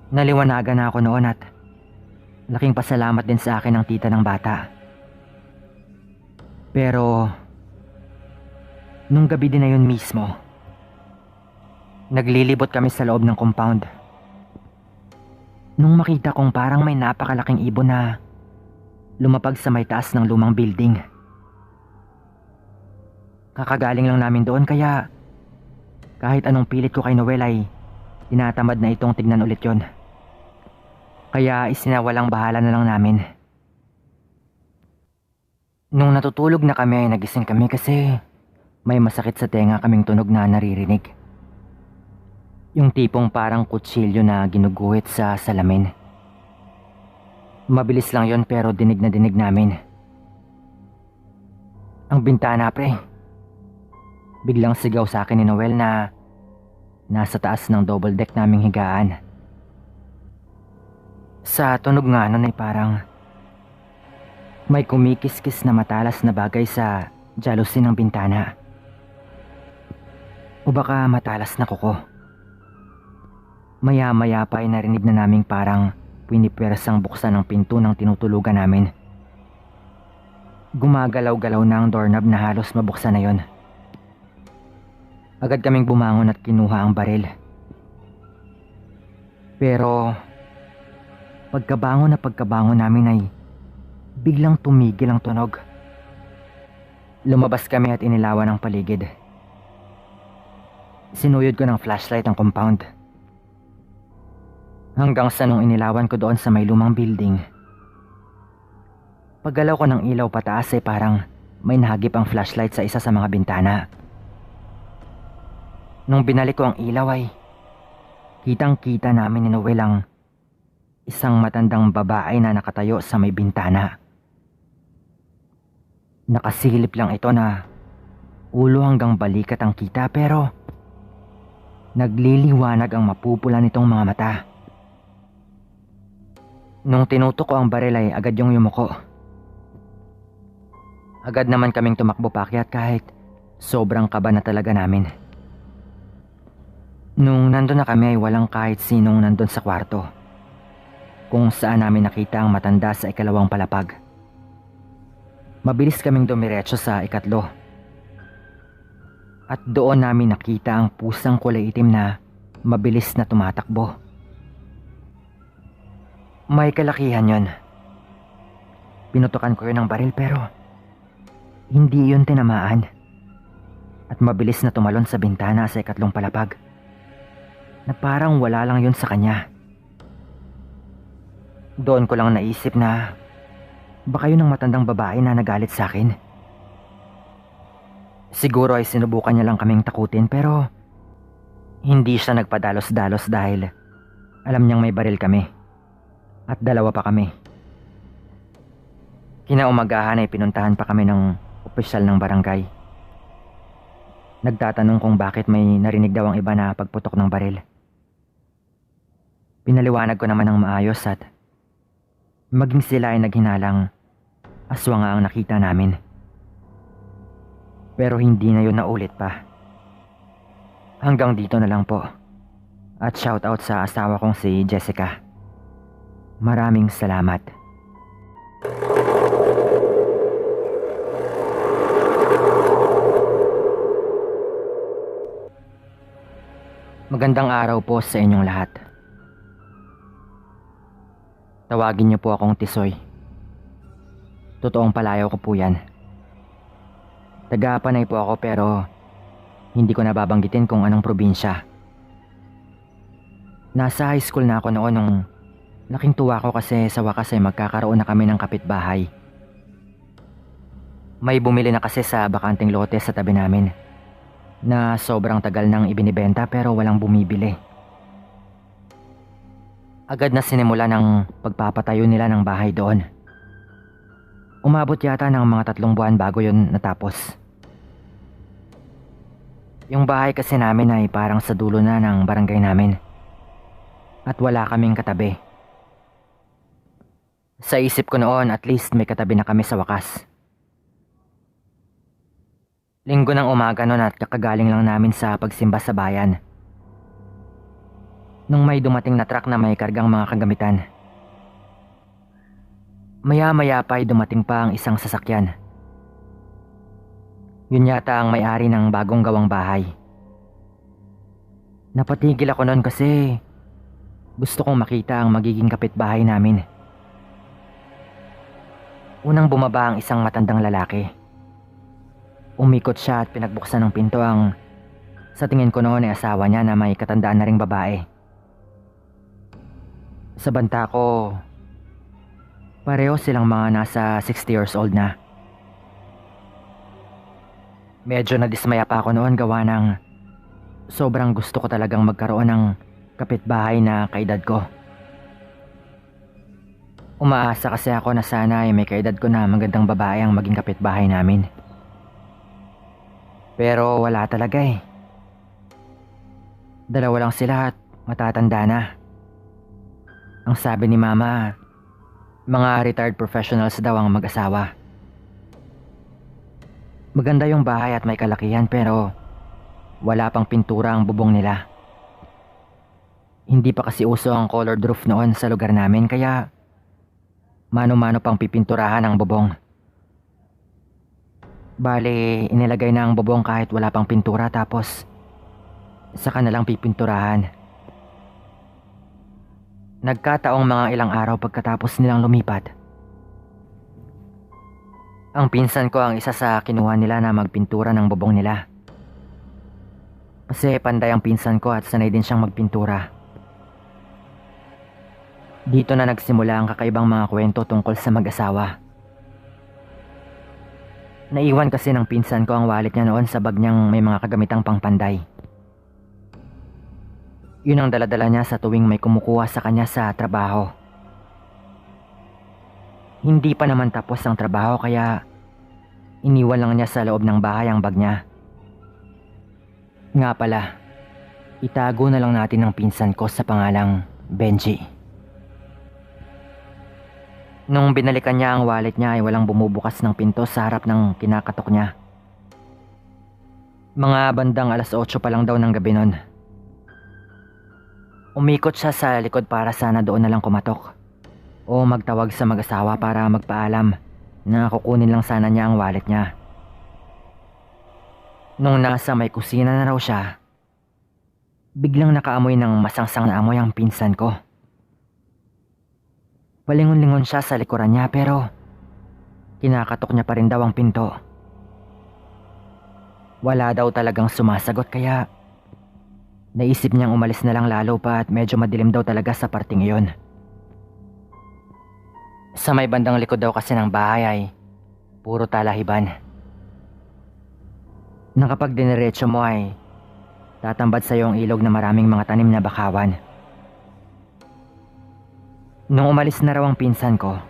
A: Naliwanagan na ako noon at laking pasalamat din sa akin ng tita ng bata. Pero nung gabi din na yun mismo, naglilibot kami sa loob ng compound. Nung makita kong parang may napakalaking ibon na lumapag sa may taas ng lumang building. Kakagaling lang namin doon kaya kahit anong pilit ko kay Noel ay tinatamad na itong tignan ulit yon. Kaya isinawalang bahala na lang namin. Nung natutulog na kami ay nagising kami kasi may masakit sa tenga kaming tunog na naririnig. Yung tipong parang kutsilyo na ginuguhit sa salamin. Mabilis lang yon pero dinig na dinig namin. Ang bintana, pre. Biglang sigaw sa akin ni Noel na nasa taas ng double deck naming higaan. Sa tunog nga nun ay parang may kumikis-kis na matalas na bagay sa jalousie ng bintana. O baka matalas na kuko. Maya-maya pa ay narinig na naming parang pinipwersang buksan ng pinto ng tinutulugan namin. Gumagalaw-galaw na ang doorknob na halos mabuksan na yon. Agad kaming bumangon at kinuha ang baril. Pero pagkabangon namin ay biglang tumigil ang tunog. Lumabas kami at inilawan ang paligid. Sinuyod ko ng flashlight ang compound. Hanggang sa nung inilawan ko doon sa may lumang building. Paggalaw ko ng ilaw pataas ay parang may nahagip ang flashlight sa isa sa mga bintana. Nung binalik ko ang ilaw ay kitang-kita namin ni Noel ang isang matandang babae na nakatayo sa may bintana. Nakasilip lang ito na ulo hanggang balikat ang kita pero nagliliwanag ang mapupula nitong mga mata. Nung tinutok ko ang baril ay agad yung yumuko. Agad naman kaming tumakbo paakyat kahit sobrang kaba na talaga namin. Nung nandun na kami ay walang kahit sinong nandun sa kwarto, kung saan namin nakita ang matanda sa ikalawang palapag. Mabilis kaming dumiretso sa ikatlo. At doon namin nakita ang pusang kulay itim na mabilis na tumatakbo. May kalakihan yon. Pinutukan ko yun ng baril pero hindi yun tinamaan. At mabilis na tumalon sa bintana sa ikatlong palapag. Na parang wala lang yun sa kanya. Doon ko lang naisip na baka yun ang matandang babae na nagalit sa akin. Siguro ay sinubukan niya lang kaming takutin pero hindi siya nagpadalos-dalos dahil alam niyang may baril kami. At dalawa pa kami. Kinaumagahan ay pinuntahan pa kami ng opisyal ng barangay. Nagtatanong kung bakit may narinig daw ang iba na pagputok ng baril. Pinaliwanag ko naman ng maayos at maging sila ay naghinalang aswang nga ang nakita namin. Pero hindi na yun naulit pa. Hanggang dito na lang po. At shoutout sa asawa kong si Jessica. Maraming salamat. Magandang araw po sa inyong lahat. Tawagin niyo po akong Tisoy. Totoong palayaw ko po yan. Taga-Panay po ako pero hindi ko nababanggitin kung anong probinsya. Nasa high school na ako noon nung laking tuwa ko kasi sa wakas ay magkakaroon na kami ng kapitbahay. May bumili na kasi sa bakanting lote sa tabi namin na sobrang tagal nang ibinibenta pero walang bumibili. Agad na sinimula ng pagpapatayo nila ng bahay doon. Umabot yata ng mga 3 buwan bago yun natapos. Yung bahay kasi namin ay parang sa dulo na ng barangay namin. At wala kaming katabi. Sa isip ko noon, at least may katabi na kami sa wakas. Linggo ng umaga noon at kakagaling lang namin sa pagsimba sa bayan. Nung may dumating na truck na may kargang mga kagamitan. Maya-maya pa ay dumating pa ang isang sasakyan. Yun yata ang may-ari ng bagong gawang bahay. Napatigil ako noon kasi gusto kong makita ang magiging kapitbahay namin. Unang bumaba ang isang matandang lalaki. Umikot siya at pinagbuksan ng pinto ang sa tingin ko noon ay asawa niya na may katandaan na ring babae. Sa banta ko, pareho silang mga nasa 60 years old na. Medyo nadismaya pa ako noon gawa ng sobrang gusto ko talagang magkaroon ng kapitbahay na kaedad ko. Umaasa kasi ako na sana ay may kaedad ko na magandang babae ang maging kapitbahay namin. Pero wala talaga eh. Dalawa lang sila at matatanda na. Ang sabi ni Mama, mga retired professionals daw ang mag-asawa. Maganda yung bahay at may kalakihan pero wala pang pintura ang bubong nila. Hindi pa kasi uso ang colored roof noon sa lugar namin kaya mano-mano pang pipinturahan ang bubong. Bale, inilagay na ang bubong kahit wala pang pintura tapos saka na lang pipinturahan. Nagkataong mga ilang araw pagkatapos nilang lumipat. Ang pinsan ko ang isa sa kinuha nila na magpintura ng bubong nila. Kasi panday ang pinsan ko at sanay din siyang magpintura. Dito na nagsimula ang kakaibang mga kwento tungkol sa mag-asawa. Naiwan kasi ng pinsan ko ang wallet niya noon sa bag niyang may mga kagamitang pangpanday. Yun ang daladala niya sa tuwing may kumukuha sa kanya sa trabaho. Hindi pa naman tapos ang trabaho kaya iniwan lang niya sa loob ng bahay ang bag niya. Nga pala, itago na lang natin ang pinsan ko sa pangalang Benji. Nung binalikan niya ang wallet niya ay walang bumubukas ng pinto sa harap ng kinakatok niya. Mga bandang 8:00 pa lang daw ng gabi nun. Umikot siya sa likod para sana doon na lang kumatok o magtawag sa mag-asawa para magpaalam na kukunin lang sana niya ang wallet niya. Nung nasa may kusina na raw siya, biglang nakaamoy ng masangsang na amoy ang pinsan ko. Palingon-lingon siya sa likuran niya pero kinakatok niya pa rin daw ang pinto. Wala daw talagang sumasagot kaya naisip niyang umalis na lang lalo pa at medyo madilim daw talaga sa parting iyon. Sa may bandang likod daw kasi ng bahay ay puro talahiban. Na kapag diniretso mo ay tatambad sa iyo ang ilog na maraming mga tanim na bakawan. Nung umalis na raw ang pinsan ko,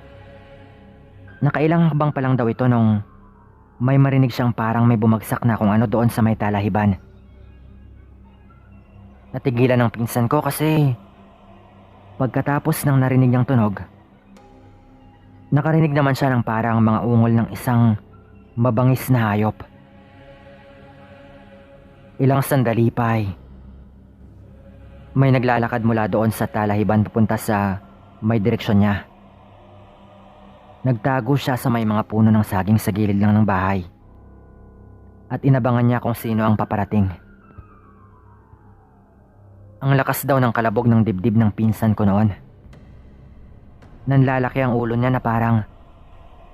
A: nakailang hakbang pa lang daw ito nung may marinig siyang parang may bumagsak na kung ano doon sa may talahiban. Natigilan ang pinsan ko kasi pagkatapos ng narinig niyang tunog, nakarinig naman siya ng parang mga ungol ng isang mabangis na hayop. Ilang sandali pa ay may naglalakad mula doon sa talahiban papunta sa may direksyon niya. Nagtago siya sa may mga puno ng saging sa gilid lang ng bahay at inabangan niya kung sino ang paparating. Ang lakas daw ng kalabog ng dibdib ng pinsan ko noon. Nanlalaki ang ulo niya na parang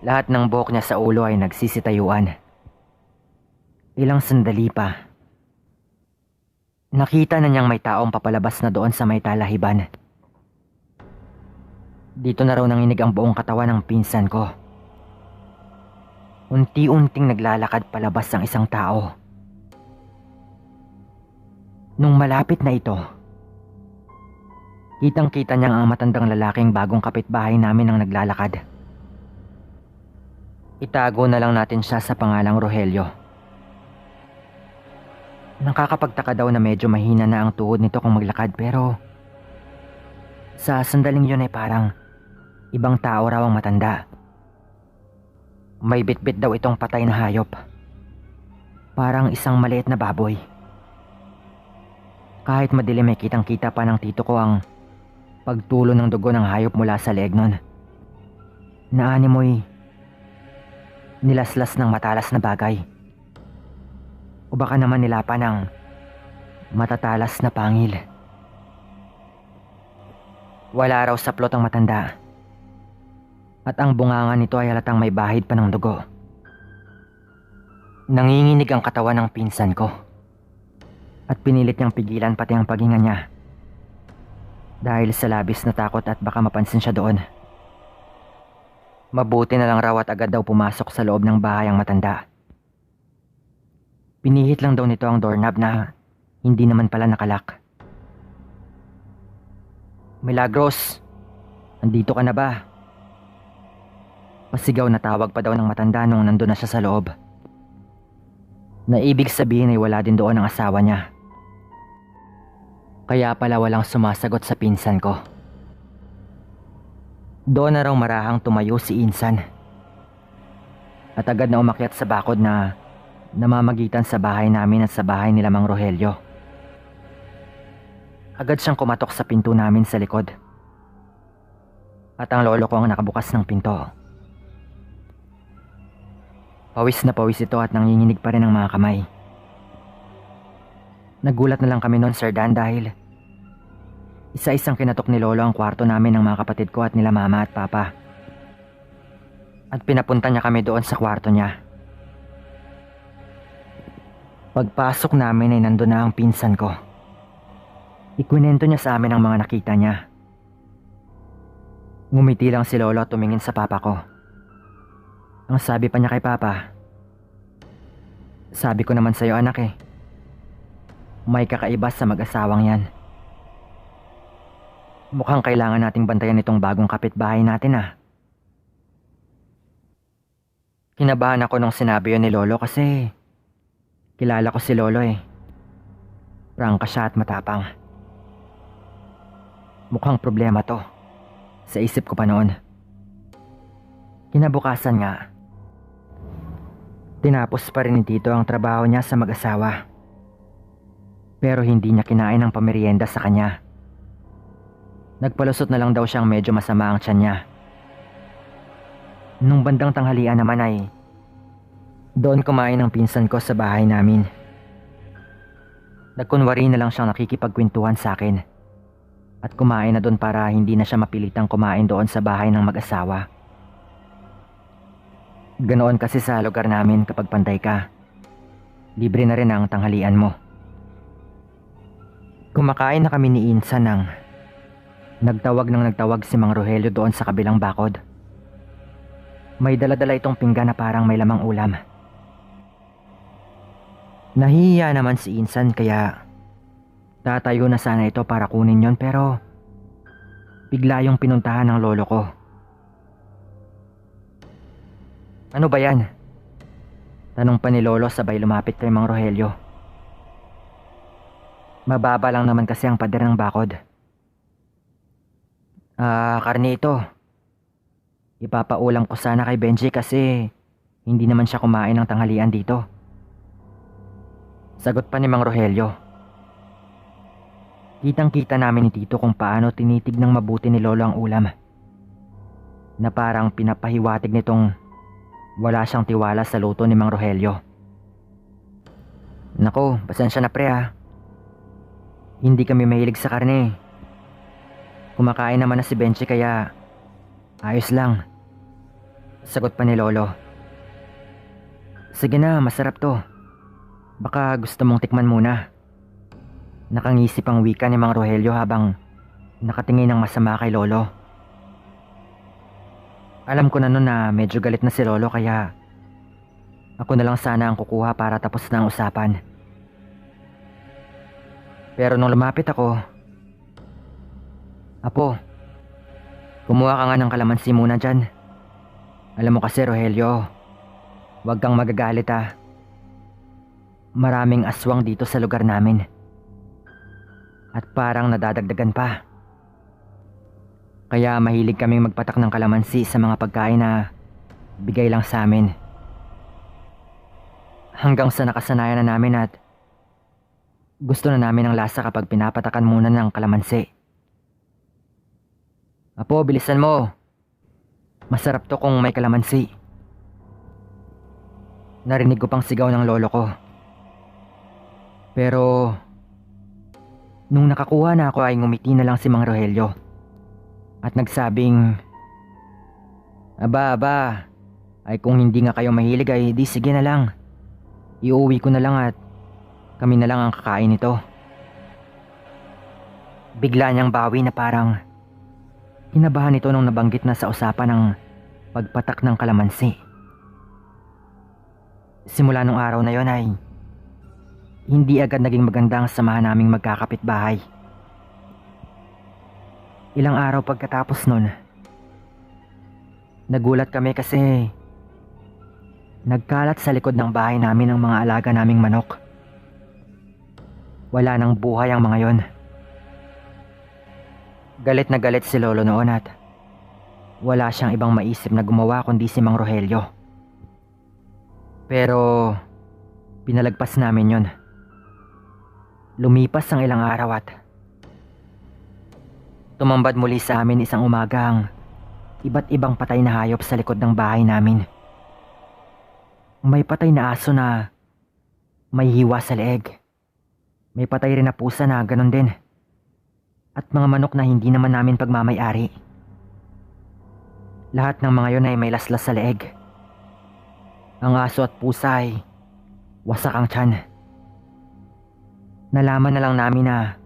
A: lahat ng buhok niya sa ulo ay nagsisitayuan. Ilang sandali pa, nakita na niyang may taong papalabas na doon sa may talahiban. Dito na raw nanginig ang buong katawan ng pinsan ko. Unti-unting naglalakad palabas ang isang tao. Nung malapit na ito, kitang-kita niyang ang matandang lalaking bagong kapitbahay namin ang naglalakad. Itago na lang natin siya sa pangalang Rogelio. Nakakapagtaka daw na medyo mahina na ang tuhod nito kung maglakad pero sa sandaling yun ay parang ibang tao raw ang matanda. May bitbit daw itong patay na hayop. Parang isang maliit na baboy. Kahit madilim ay kitang-kita pa ng tito ko ang pagtulo ng dugo ng hayop mula sa leeg nun. Naanimoy nilaslas ng matalas na bagay. O baka naman nilapa ng matatalas na pangil. Wala raw saplot ang matanda. At ang bunganga nito ay halatang may bahid pa ng dugo. Nanginginig ang katawan ng pinsan ko. At pinilit niyang pigilan pati ang paghinga niya. Dahil sa labis na takot at baka mapansin siya doon. Mabuti na lang raw at agad daw pumasok sa loob ng bahay ang matanda. Pinihit lang daw nito ang doorknob na hindi naman pala nakalak. Milagros, andito ka na ba? Pasigaw na tawag pa daw ng matanda nung nandun na siya sa loob. Na ibig sabihin ay wala din doon ang asawa niya. Kaya pala walang sumasagot sa pinsan ko. Doon na raw marahang tumayo si Insan. At agad na umakyat sa bakod na namamagitan sa bahay namin at sa bahay nila Mang Rogelio. Agad siyang kumatok sa pinto namin sa likod. At ang lolo ko ang nakabukas ng pinto. Pawis na pawis ito at nanginginig pa rin ang mga kamay. Nagulat na lang kami noon, Sir Dan, dahil isa-isang kinatok ni lolo ang kwarto namin ng mga kapatid ko at nila mama at papa. At pinapunta niya kami doon sa kwarto niya. Pagpasok namin ay nandun na ang pinsan ko. Ikwinento niya sa amin ang mga nakita niya. Ngumiti lang si lolo at tumingin sa papa ko. Ang sabi pa niya kay papa, sabi ko naman sa'yo anak may kakaiba sa mag-asawang yan. Mukhang kailangan nating bantayan itong bagong kapitbahay natin Kinabahan ako nung sinabi yun ni lolo kasi kilala ko si lolo Prangka siya at matapang. Mukhang problema to, sa isip ko pa noon. Kinabukasan nga, tinapos pa rin ni Tito ang trabaho niya sa mag-asawa. Pero hindi niya kinain ang pamerienda sa kanya. Nagpalusot na lang daw siyang medyo masama ang tiyan niya. Nung bandang tanghalian naman ay doon kumain ang pinsan ko sa bahay namin. Nagkunwari na lang siyang nakikipagkwentuhan sa akin. At kumain na doon para hindi na siya mapilitang kumain doon sa bahay ng mag-asawa. Ganoon kasi sa lugar namin kapag pantay ka. Libre na rin ang tanghalian mo. Kumakain na kami ni Insan nang nagtawag si Mang Rogelio doon sa kabilang bakod. May dala-dala itong pinggan na parang may lamang ulam. Nahihiya naman si Insan kaya tatayo na sana ito para kunin yon, pero bigla yung pinuntahan ng lolo ko. Ano ba yan? Tanong pa ni lolo sabay lumapit kay Mang Rogelio. Mababa lang naman kasi ang pader ng bakod. Karne ito. Ipapaulam ko sana kay Benji kasi hindi naman siya kumain ng tanghalian dito. Sagot pa ni Mang Rogelio. Kitang-kita namin ni Tito kung paano tinitignang mabuti ni lolo ang ulam. Na parang pinapahiwatig nitong wala siyang tiwala sa luto ni Mang Rogelio. Nako, pasensya na pre Hindi kami mahilig sa karne. Kumakain naman na si Benji kaya ayos lang. Sagot pa ni lolo. Sige na, masarap to. Baka gusto mong tikman muna. Nakangisip ang wika ni Mang Rogelio habang nakatingin ng masama kay lolo. Alam ko na noon na medyo galit na si lolo kaya ako na lang sana ang kukuha para tapos na ang usapan. Pero nung lumapit ako, Apo, kumuha ka nga ng kalamansi muna dyan. Alam mo kasi Rogelio, huwag kang magagalit Maraming aswang dito sa lugar namin. At parang nadadagdagan pa. Kaya mahilig kaming magpatak ng kalamansi sa mga pagkain na bigay lang sa amin. Hanggang sa nakasanayan na namin at gusto na namin ang lasa kapag pinapatakan muna ng kalamansi. Apo, bilisan mo. Masarap to kung may kalamansi. Narinig ko pang sigaw ng lolo ko. Pero nung nakakuha na ako ay ngumiti na lang si Mang Rogelio. At nagsabing, Aba, ay kung hindi nga kayo mahilig ay di sige na lang. Iuwi ko na lang at kami na lang ang kakain nito. Bigla niyang bawi na parang kinabahan ito nung nabanggit na sa usapan ng pagpatak ng kalamansi. Simula nung araw na yon ay hindi agad naging maganda ang samahan naming magkakapitbahay. Ilang araw pagkatapos nun, Nagulat kami kasi nagkalat sa likod ng bahay namin ang mga alaga naming manok. Wala nang buhay ang mga yon. Galit na galit si Lolo noon at wala siyang ibang maisip na gumawa kundi si Mang Rogelio. Pero pinalagpas namin yon. Lumipas ang ilang araw at tumambad muli sa amin isang umagang iba't ibang patay na hayop sa likod ng bahay namin. May patay na aso na may hiwa sa leeg. May patay rin na pusa na ganon din. At mga manok na hindi naman namin pagmamay-ari. Lahat ng mga yon ay may laslas sa leeg. Ang aso at pusa ay wasak ang tiyan. Nalaman na lang namin na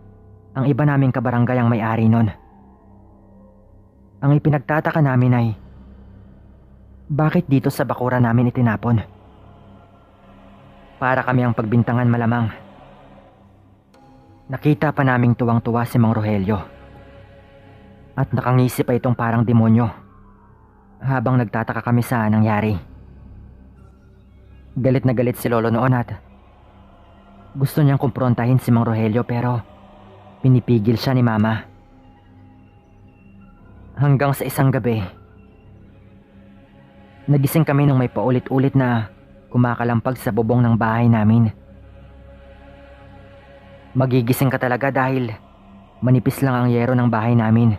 A: ang iba naming kabarangay ang may-ari nun. Ang ipinagtataka namin ay bakit dito sa bakura namin itinapon? Para kami ang pagbintangan malamang. Nakita pa naming tuwang-tuwa si Mang Rogelio. At nakangisi pa itong parang demonyo habang nagtataka kami sa nangyari. Galit na galit si Lolo noon at gusto niyang kumprontahin si Mang Rogelio pero pinipigil siya ni Mama. Hanggang sa isang gabi, nagising kami nang may paulit-ulit na kumakalampag sa bubong ng bahay namin. Magigising ka talaga dahil manipis lang ang yero ng bahay namin.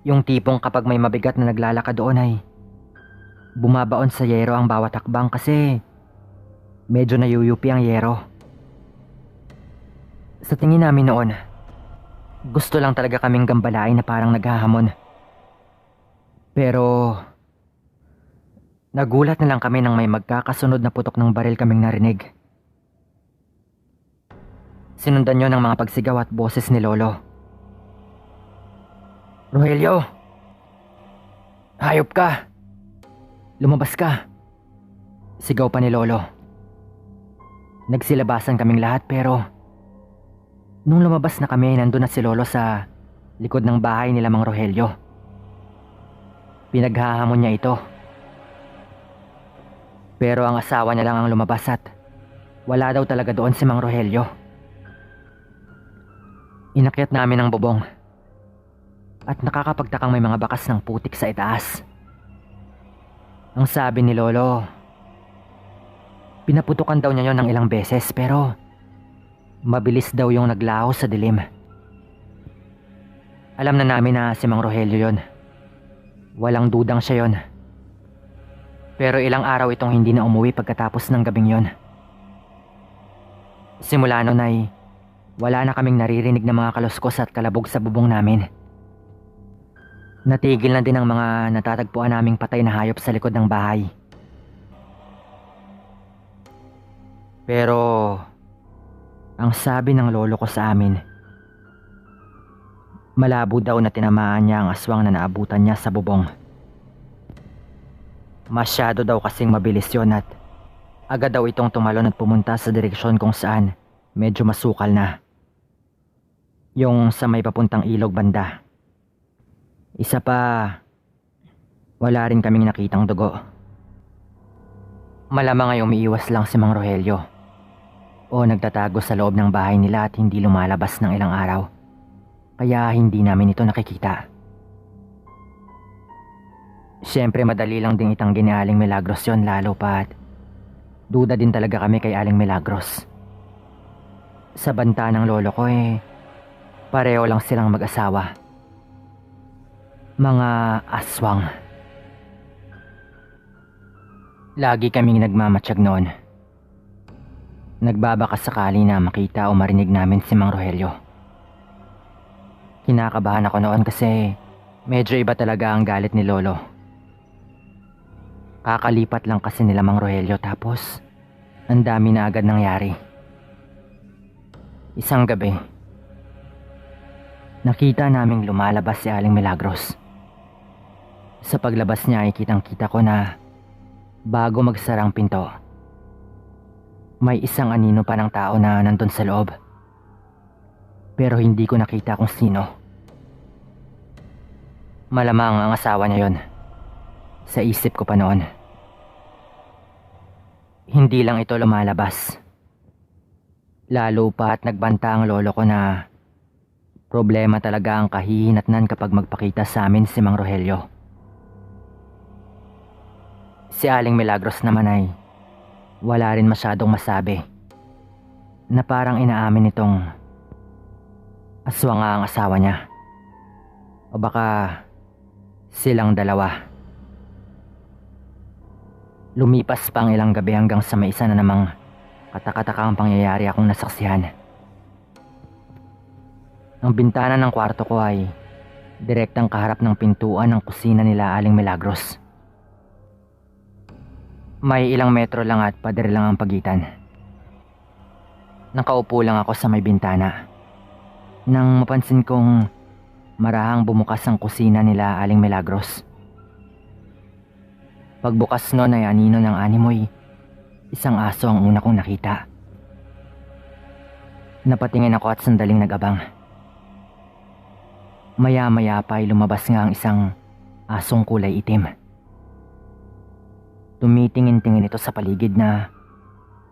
A: Yung tipong kapag may mabigat na naglalakad doon ay bumabaon sa yero ang bawat hakbang kasi medyo nayuyupi ang yero. Sa tingin namin noon, gusto lang talaga kaming gambalain na parang naghahamon. Pero nagulat na lang kami nang may magkakasunod na putok ng baril kaming narinig. Sinundan yun ng mga pagsigaw at boses ni Lolo. "Rogelio! Hayop ka! Lumabas ka!" Sigaw pa ni Lolo. Nagsilabasan kaming lahat pero nung lumabas na kami ay nandun na si Lolo sa likod ng bahay nila Mang Rogelio. Pinaghahamon niya ito. Pero ang asawa niya lang ang lumabas at wala daw talaga doon si Mang Rogelio. Inakyat namin ang bubong at nakakapagtakang may mga bakas ng putik sa itaas. Ang sabi ni Lolo, pinaputukan daw niya yon ng ilang beses pero mabilis daw yung naglaho sa dilim. Alam na namin na si Mang Rogelio yon. Walang dudang siya yon. Pero ilang araw itong hindi na umuwi pagkatapos ng gabing yon. Simula nun ay wala na kaming naririnig ng mga kaluskos at kalabog sa bubong namin. Natigil na din ang mga natatagpuan naming patay na hayop sa likod ng bahay. Pero ang sabi ng lolo ko sa amin, malabo daw na tinamaan niya ang aswang na naabutan niya sa bubong. Masyado daw kasing mabilis yon at agad daw itong tumalon at pumunta sa direksyon kung saan medyo masukal na. Yung sa may papuntang ilog banda. Isa pa, wala rin kaming nakitang dugo. Malamang ay umiiwas lang si Mang Rogelio o nagtatago sa loob ng bahay nila at hindi lumalabas ng ilang araw. Kaya hindi namin ito nakikita. Siyempre madali lang ding itanggi ni Aling Milagros yon, lalo pa at duda din talaga kami kay Aling Milagros. Sa banta ng lolo ko pareho lang silang mag-asawa. Mga aswang. Lagi kaming nagmamatsyag noon. Nagbabaka sakali na makita o marinig namin si Mang Rogelio. Kinakabahan ako noon kasi medyo iba talaga ang galit ni Lolo. Kakalipat lang kasi nila Mang Rogelio tapos ang dami na agad nangyari. Isang gabi, nakita naming lumalabas si Aling Milagros. Sa paglabas niya ay kitang-kita ko na bago magsarang pinto, may isang anino pa ng tao na nandun sa loob. Pero hindi ko nakita kung sino. Malamang ang asawa niya yon. Sa isip ko pa noon. Hindi lang ito lumalabas. Lalo pa at nagbanta ang lolo ko na problema talaga ang kahihinatnan kapag magpakita sa amin si Mang Rogelio. Si Aling Milagros naman ay wala rin masyadong masabi, na parang inaamin nitong aswang nga ang asawa niya. O baka silang dalawa. Lumipas pa ang ilang gabi hanggang sa may isa na namang katakatakang pangyayari akong nasaksihan. Ang bintana ng kwarto ko ay direktang kaharap ng pintuan ng kusina nila Aling Milagros. May ilang metro lang at pader lang ang pagitan. Nakaupo lang ako sa may bintana nang mapansin kong marahang bumukas ang kusina nila Aling Milagros. Pagbukas noon ay anino ng animoy, isang aso ang una kong nakita. Napatingin ako at sandaling nag-abang. Maya-maya pa ay lumabas nga ang isang asong kulay itim. Tumitingin-tingin ito sa paligid na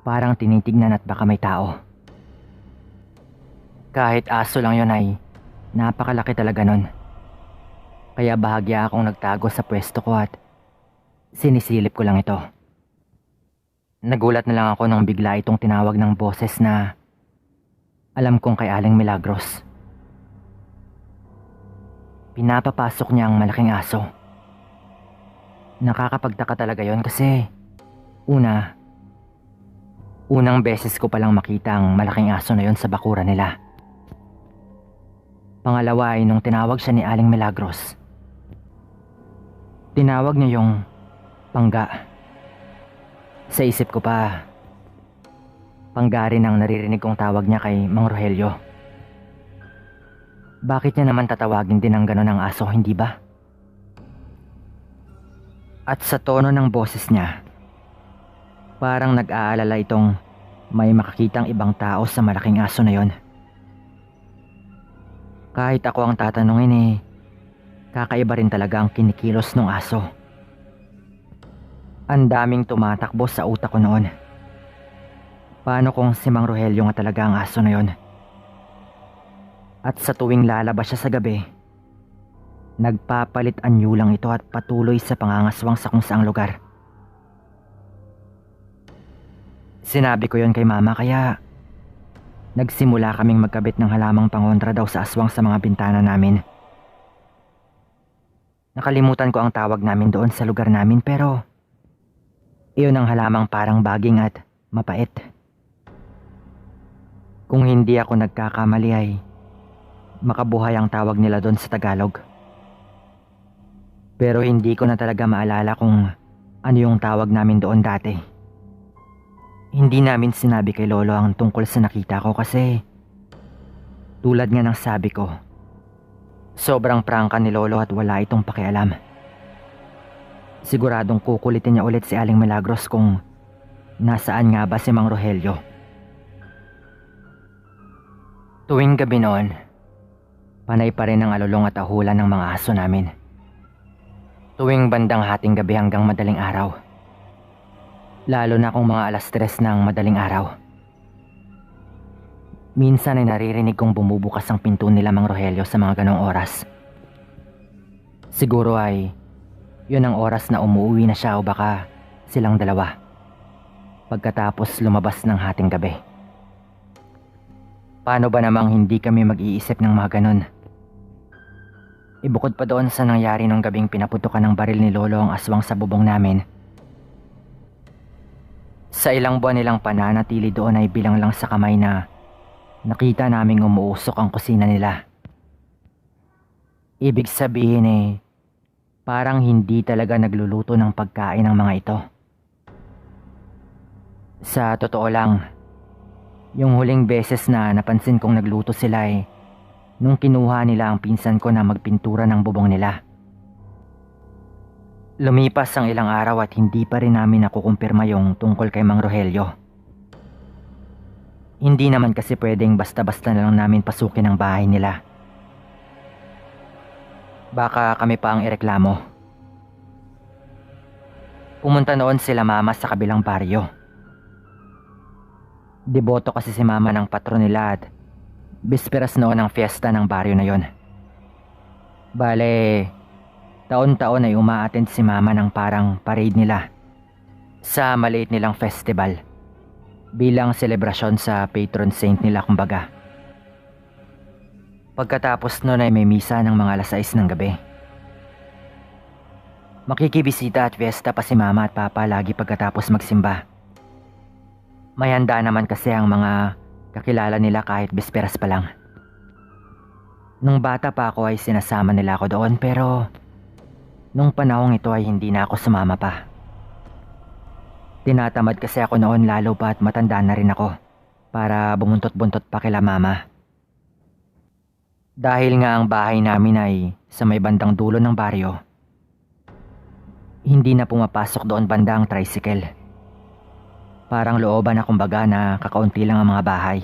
A: parang tinitignan at baka may tao. Kahit aso lang yon ay napakalaki talaga nun. Kaya bahagya akong nagtago sa pwesto ko at sinisilip ko lang ito. Nagulat na lang ako nang bigla itong tinawag ng boses na alam kong kay Aling Milagros. Pinapapasok niya ang malaking aso. Nakakapagtaka talaga yon kasi unang beses ko palang makita ang malaking aso na yon sa bakuran nila. Pangalawa ay nung tinawag siya ni Aling Milagros. Tinawag niya yung Pangga. Sa isip ko pa, Pangga rin ang naririnig kong tawag niya kay Mang Rogelio. Bakit niya naman tatawagin din ng ganon ang aso, hindi ba? At sa tono ng boses niya, parang nag-aalala itong may makakitang ibang tao sa malaking aso na yon. Kahit ako ang tatanungin kakaiba rin talaga ang kinikilos ng aso. Ang daming tumatakbo sa utak ko noon. Paano kung si Mang Rogelio nga talaga ang aso na yon? At sa tuwing lalabas siya sa gabi, nagpapalit anyo lang ito at patuloy sa pangangaswang sa kung saang lugar. Sinabi ko yon kay Mama kaya nagsimula kaming magkabit ng halamang pangontra daw sa aswang sa mga bintana namin. Nakalimutan ko ang tawag namin doon sa lugar namin pero iyon ang halamang parang baging at mapait. Kung hindi ako nagkakamali ay makabuhay ang tawag nila doon sa Tagalog. Pero hindi ko na talaga maalala kung ano yung tawag namin doon dati. Hindi namin sinabi kay Lolo ang tungkol sa nakita ko kasi tulad nga ng sabi ko, sobrang prangka ni Lolo at wala itong pakialam. Siguradong kukulitin niya ulit si Aling Milagros kung nasaan nga ba si Mang Rogelio. Tuwing gabi noon, panay pa rin ang alulong at ahulan ng mga aso namin. Tuwing bandang hating gabi hanggang madaling araw. Lalo na kung mga 3:00 ng madaling araw. Minsan ay naririnig kong bumubukas ang pinto nila Mang Rogelio sa mga ganong oras. Siguro ay yun ang oras na umuwi na siya o baka silang dalawa. Pagkatapos lumabas ng hating gabi. Paano ba namang hindi kami mag-iisip ng mga ganon? Ibukod pa doon sa nangyari nung gabing pinaputukan ng baril ni Lolo ang aswang sa bubong namin. Sa ilang buwan nilang pananatili doon ay bilang lang sa kamay na nakita naming umuusok ang kusina nila. Ibig sabihin parang hindi talaga nagluluto ng pagkain ng mga ito. Sa totoo lang, yung huling beses na napansin kong nagluto sila nung kinuha nila ang pinsan ko na magpintura ng bubong nila. Lumipas ang ilang araw at hindi pa rin namin nakukumpirma yung tungkol kay Mang Rogelio. Hindi naman kasi pwedeng basta-basta na lang namin pasukin ang bahay nila. Baka kami pa ang ireklamo. Pumunta noon sila mama sa kabilang baryo. Deboto kasi si mama ng patron nila at bisperas noon ang fiesta ng baryo na yon. Bale, taon-taon ay umaattend si mama ng parang parade nila sa maliit nilang festival bilang selebrasyon sa patron saint nila kumbaga. Pagkatapos noon ay may misa ng mga 6 ng gabi. Makikibisita at fiesta pa si mama at papa lagi pagkatapos magsimba. May handa naman kasi ang mga kakilala nila kahit bisperas pa lang. Nung bata pa ako ay sinasama nila ako doon pero nung panahong ito ay hindi na ako sumama pa. Tinatamad kasi ako noon lalo pa at matanda na rin ako para bumuntot-buntot pa kila mama. Dahil nga ang bahay namin ay sa may bandang dulo ng baryo, hindi na pumapasok doon banda ang tricycle. Parang looban na kumbaga na kakaunti lang ang mga bahay.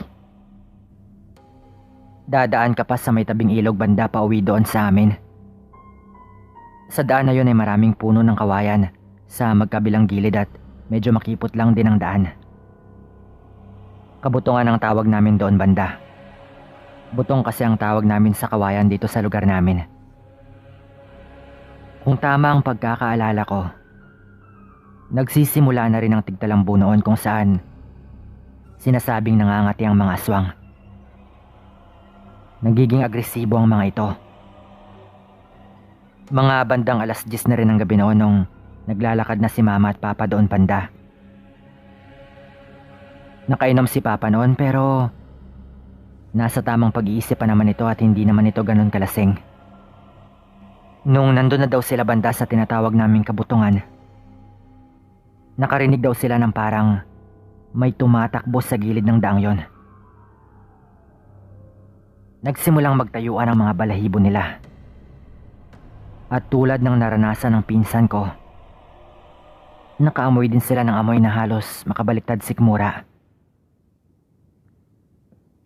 A: Dadaan ka pa sa may tabing ilog banda pa uwi doon sa amin. Sa daan na yun ay maraming puno ng kawayan sa magkabilang gilid at medyo makipot lang din ang daan. Kabutungan ang tawag namin doon banda. Butong kasi ang tawag namin sa kawayan dito sa lugar namin. Kung tama ang pagkakaalala ko, nagsisimula na rin ang tigtalambo noon kung saan sinasabing nangangati ang mga aswang. Nagiging agresibo ang mga ito. Mga bandang 10:00 na rin ng gabi noon nung naglalakad na si mama at papa doon banda. Nakainom si papa noon pero nasa tamang pag-iisip pa naman ito at hindi naman ito ganun kalasing. Nung nandun na daw sila banda sa tinatawag naming kabutungan, nakarinig daw sila ng parang may tumatakbo sa gilid ng daang yon. Nagsimulang magtayuan ang mga balahibo nila. At tulad ng naranasan ng pinsan ko, nakaamoy din sila ng amoy na halos makabaliktad sikmura.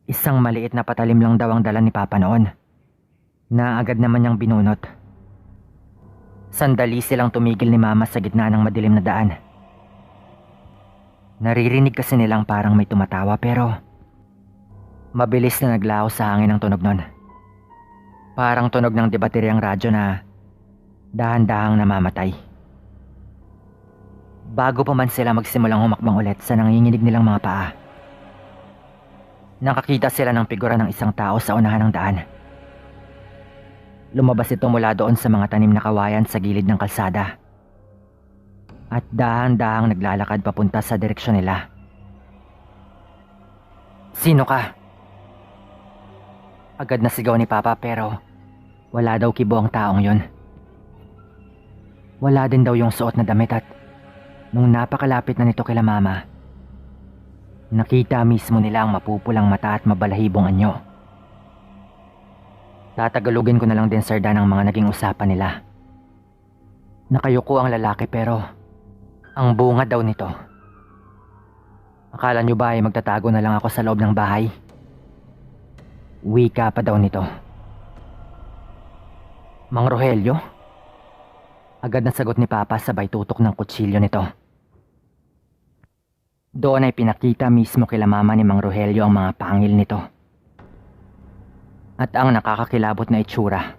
A: Isang maliit na patalim lang daw ang dala ni Papa noon, na agad naman niyang binunot. Sandali silang tumigil ni Mama sa gitna ng madilim na daan. Naririnig kasi nilang parang may tumatawa pero mabilis na naglaho sa hangin ang tunog nun. Parang tunog ng debateryang radyo na dahan-dahang namamatay. Bago pa man sila magsimulang humakbang ulit sa nanginginig nilang mga paa, nakakita sila ng figura ng isang tao sa unahan ng daan. Lumabas ito mula doon sa mga tanim na kawayan sa gilid ng kalsada. At dahan-dahang naglalakad papunta sa direksyon nila. "Sino ka?" Agad na sigaw ni Papa pero wala daw kibo ang taong yon. Wala din daw yung suot na damit at nung napakalapit na nito kila Mama, nakita mismo nila ang mapupulang mata at mabalahibong anyo. Tatagalugin ko na lang din, Sir Dan, ang mga naging usapan nila. Nakayuko ang lalaki pero ang bunga daw nito. Akala nyo ba ay magtatago na lang ako sa loob ng bahay? Wika pa daw nito. "Mang Rogelio?" Agad na sagot ni Papa sabay tutok ng kutsilyo nito. Doon ay pinakita mismo kila Mama ni Mang Rogelio ang mga pangil nito. At ang nakakakilabot na itsura,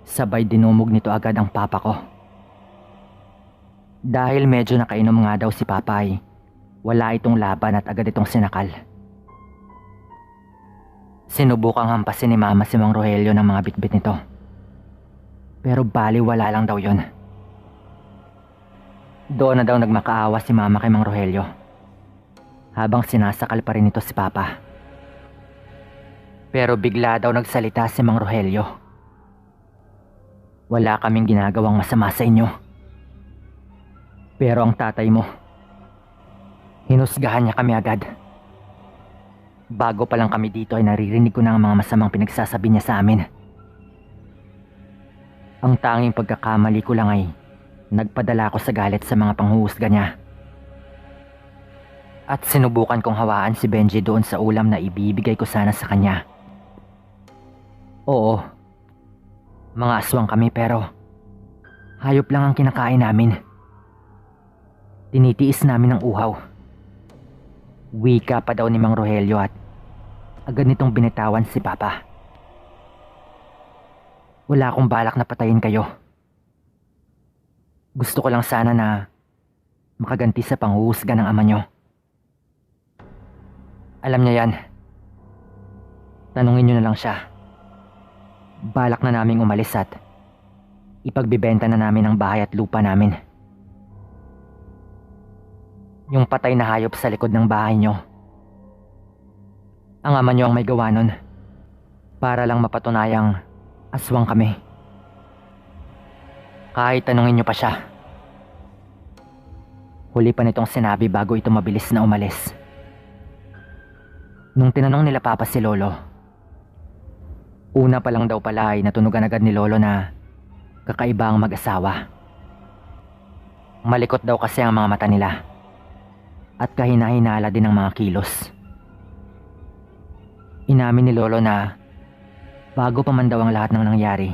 A: sabay dinumog nito agad ang Papa ko. Dahil medyo nakainom nga daw si Papa ay wala itong laban at agad itong sinakal. Sinubukang hampasin ni Mama si Mang Rogelio ng mga bitbit nito. Pero baliwala lang daw yon. Doon na daw nagmakaawa si Mama kay Mang Rogelio, habang sinasakal pa rin ito si Papa. Pero bigla daw nagsalita si Mang Rogelio. "Wala kaming ginagawang masama sa inyo. Pero ang tatay mo, hinusgahan niya kami agad. Bago pa lang kami dito ay naririnig ko na ang mga masamang pinagsasabi niya sa amin. Ang tanging pagkakamali ko lang ay nagpadala ko sa galit sa mga panghuhusga niya. At sinubukan kong hawaan si Benji doon sa ulam na ibibigay ko sana sa kanya. Oo, Mga aswang kami pero hayop lang ang kinakain namin. Tinitiis namin ang uhaw. Wika pa daw ni Mang Rogelio at agad nitong binitawan si Papa. Wala akong balak na patayin kayo. Gusto ko lang sana na makaganti sa panghuhusga ng ama nyo. Alam niya yan. Tanungin nyo na lang siya. Balak na naming umalis at ipagbibenta na namin ang bahay at lupa namin. Yung patay na hayop sa likod ng bahay nyo, ang ama nyo ang may gawa nun para lang mapatunayang aswang kami. Kahit tanungin nyo pa siya. Huli pa nitong sinabi bago ito mabilis na umalis. Nung tinanong nila Papa si Lolo, una pa lang daw pala ay natunugan agad ni Lolo na kakaiba ang mag-asawa. Malikot daw kasi ang mga mata nila at kahina-hinala din ang mga kilos. Inamin ni Lolo na bago pa man daw ang lahat ng nangyari,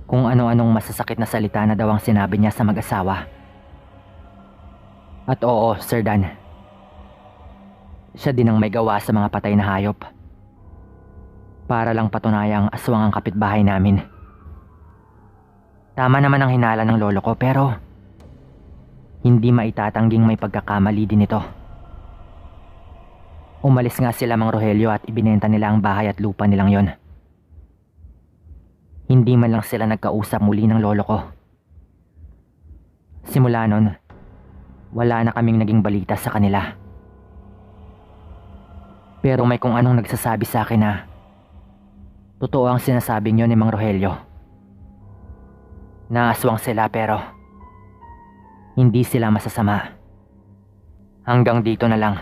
A: kung ano-anong masasakit na salita na daw ang sinabi niya sa mag-asawa. At oo, Sir Dan, siya din ang may gawa sa mga patay na hayop para lang patunayang aswang ang kapitbahay namin. Tama naman ang hinala ng lolo ko pero hindi maitatangging may pagkakamali din ito. Umalis nga sila Mang Rogelio at ibinenta nila ang bahay at lupa nilang yon. Hindi man lang sila nagkausap muli ng lolo ko. Simula nun, wala na kaming naging balita sa kanila. Pero may kung anong nagsasabi sa akin na totoo ang sinasabing yun ni Mang Rogelio. Naaswang sila pero hindi sila masasama. Hanggang dito na lang.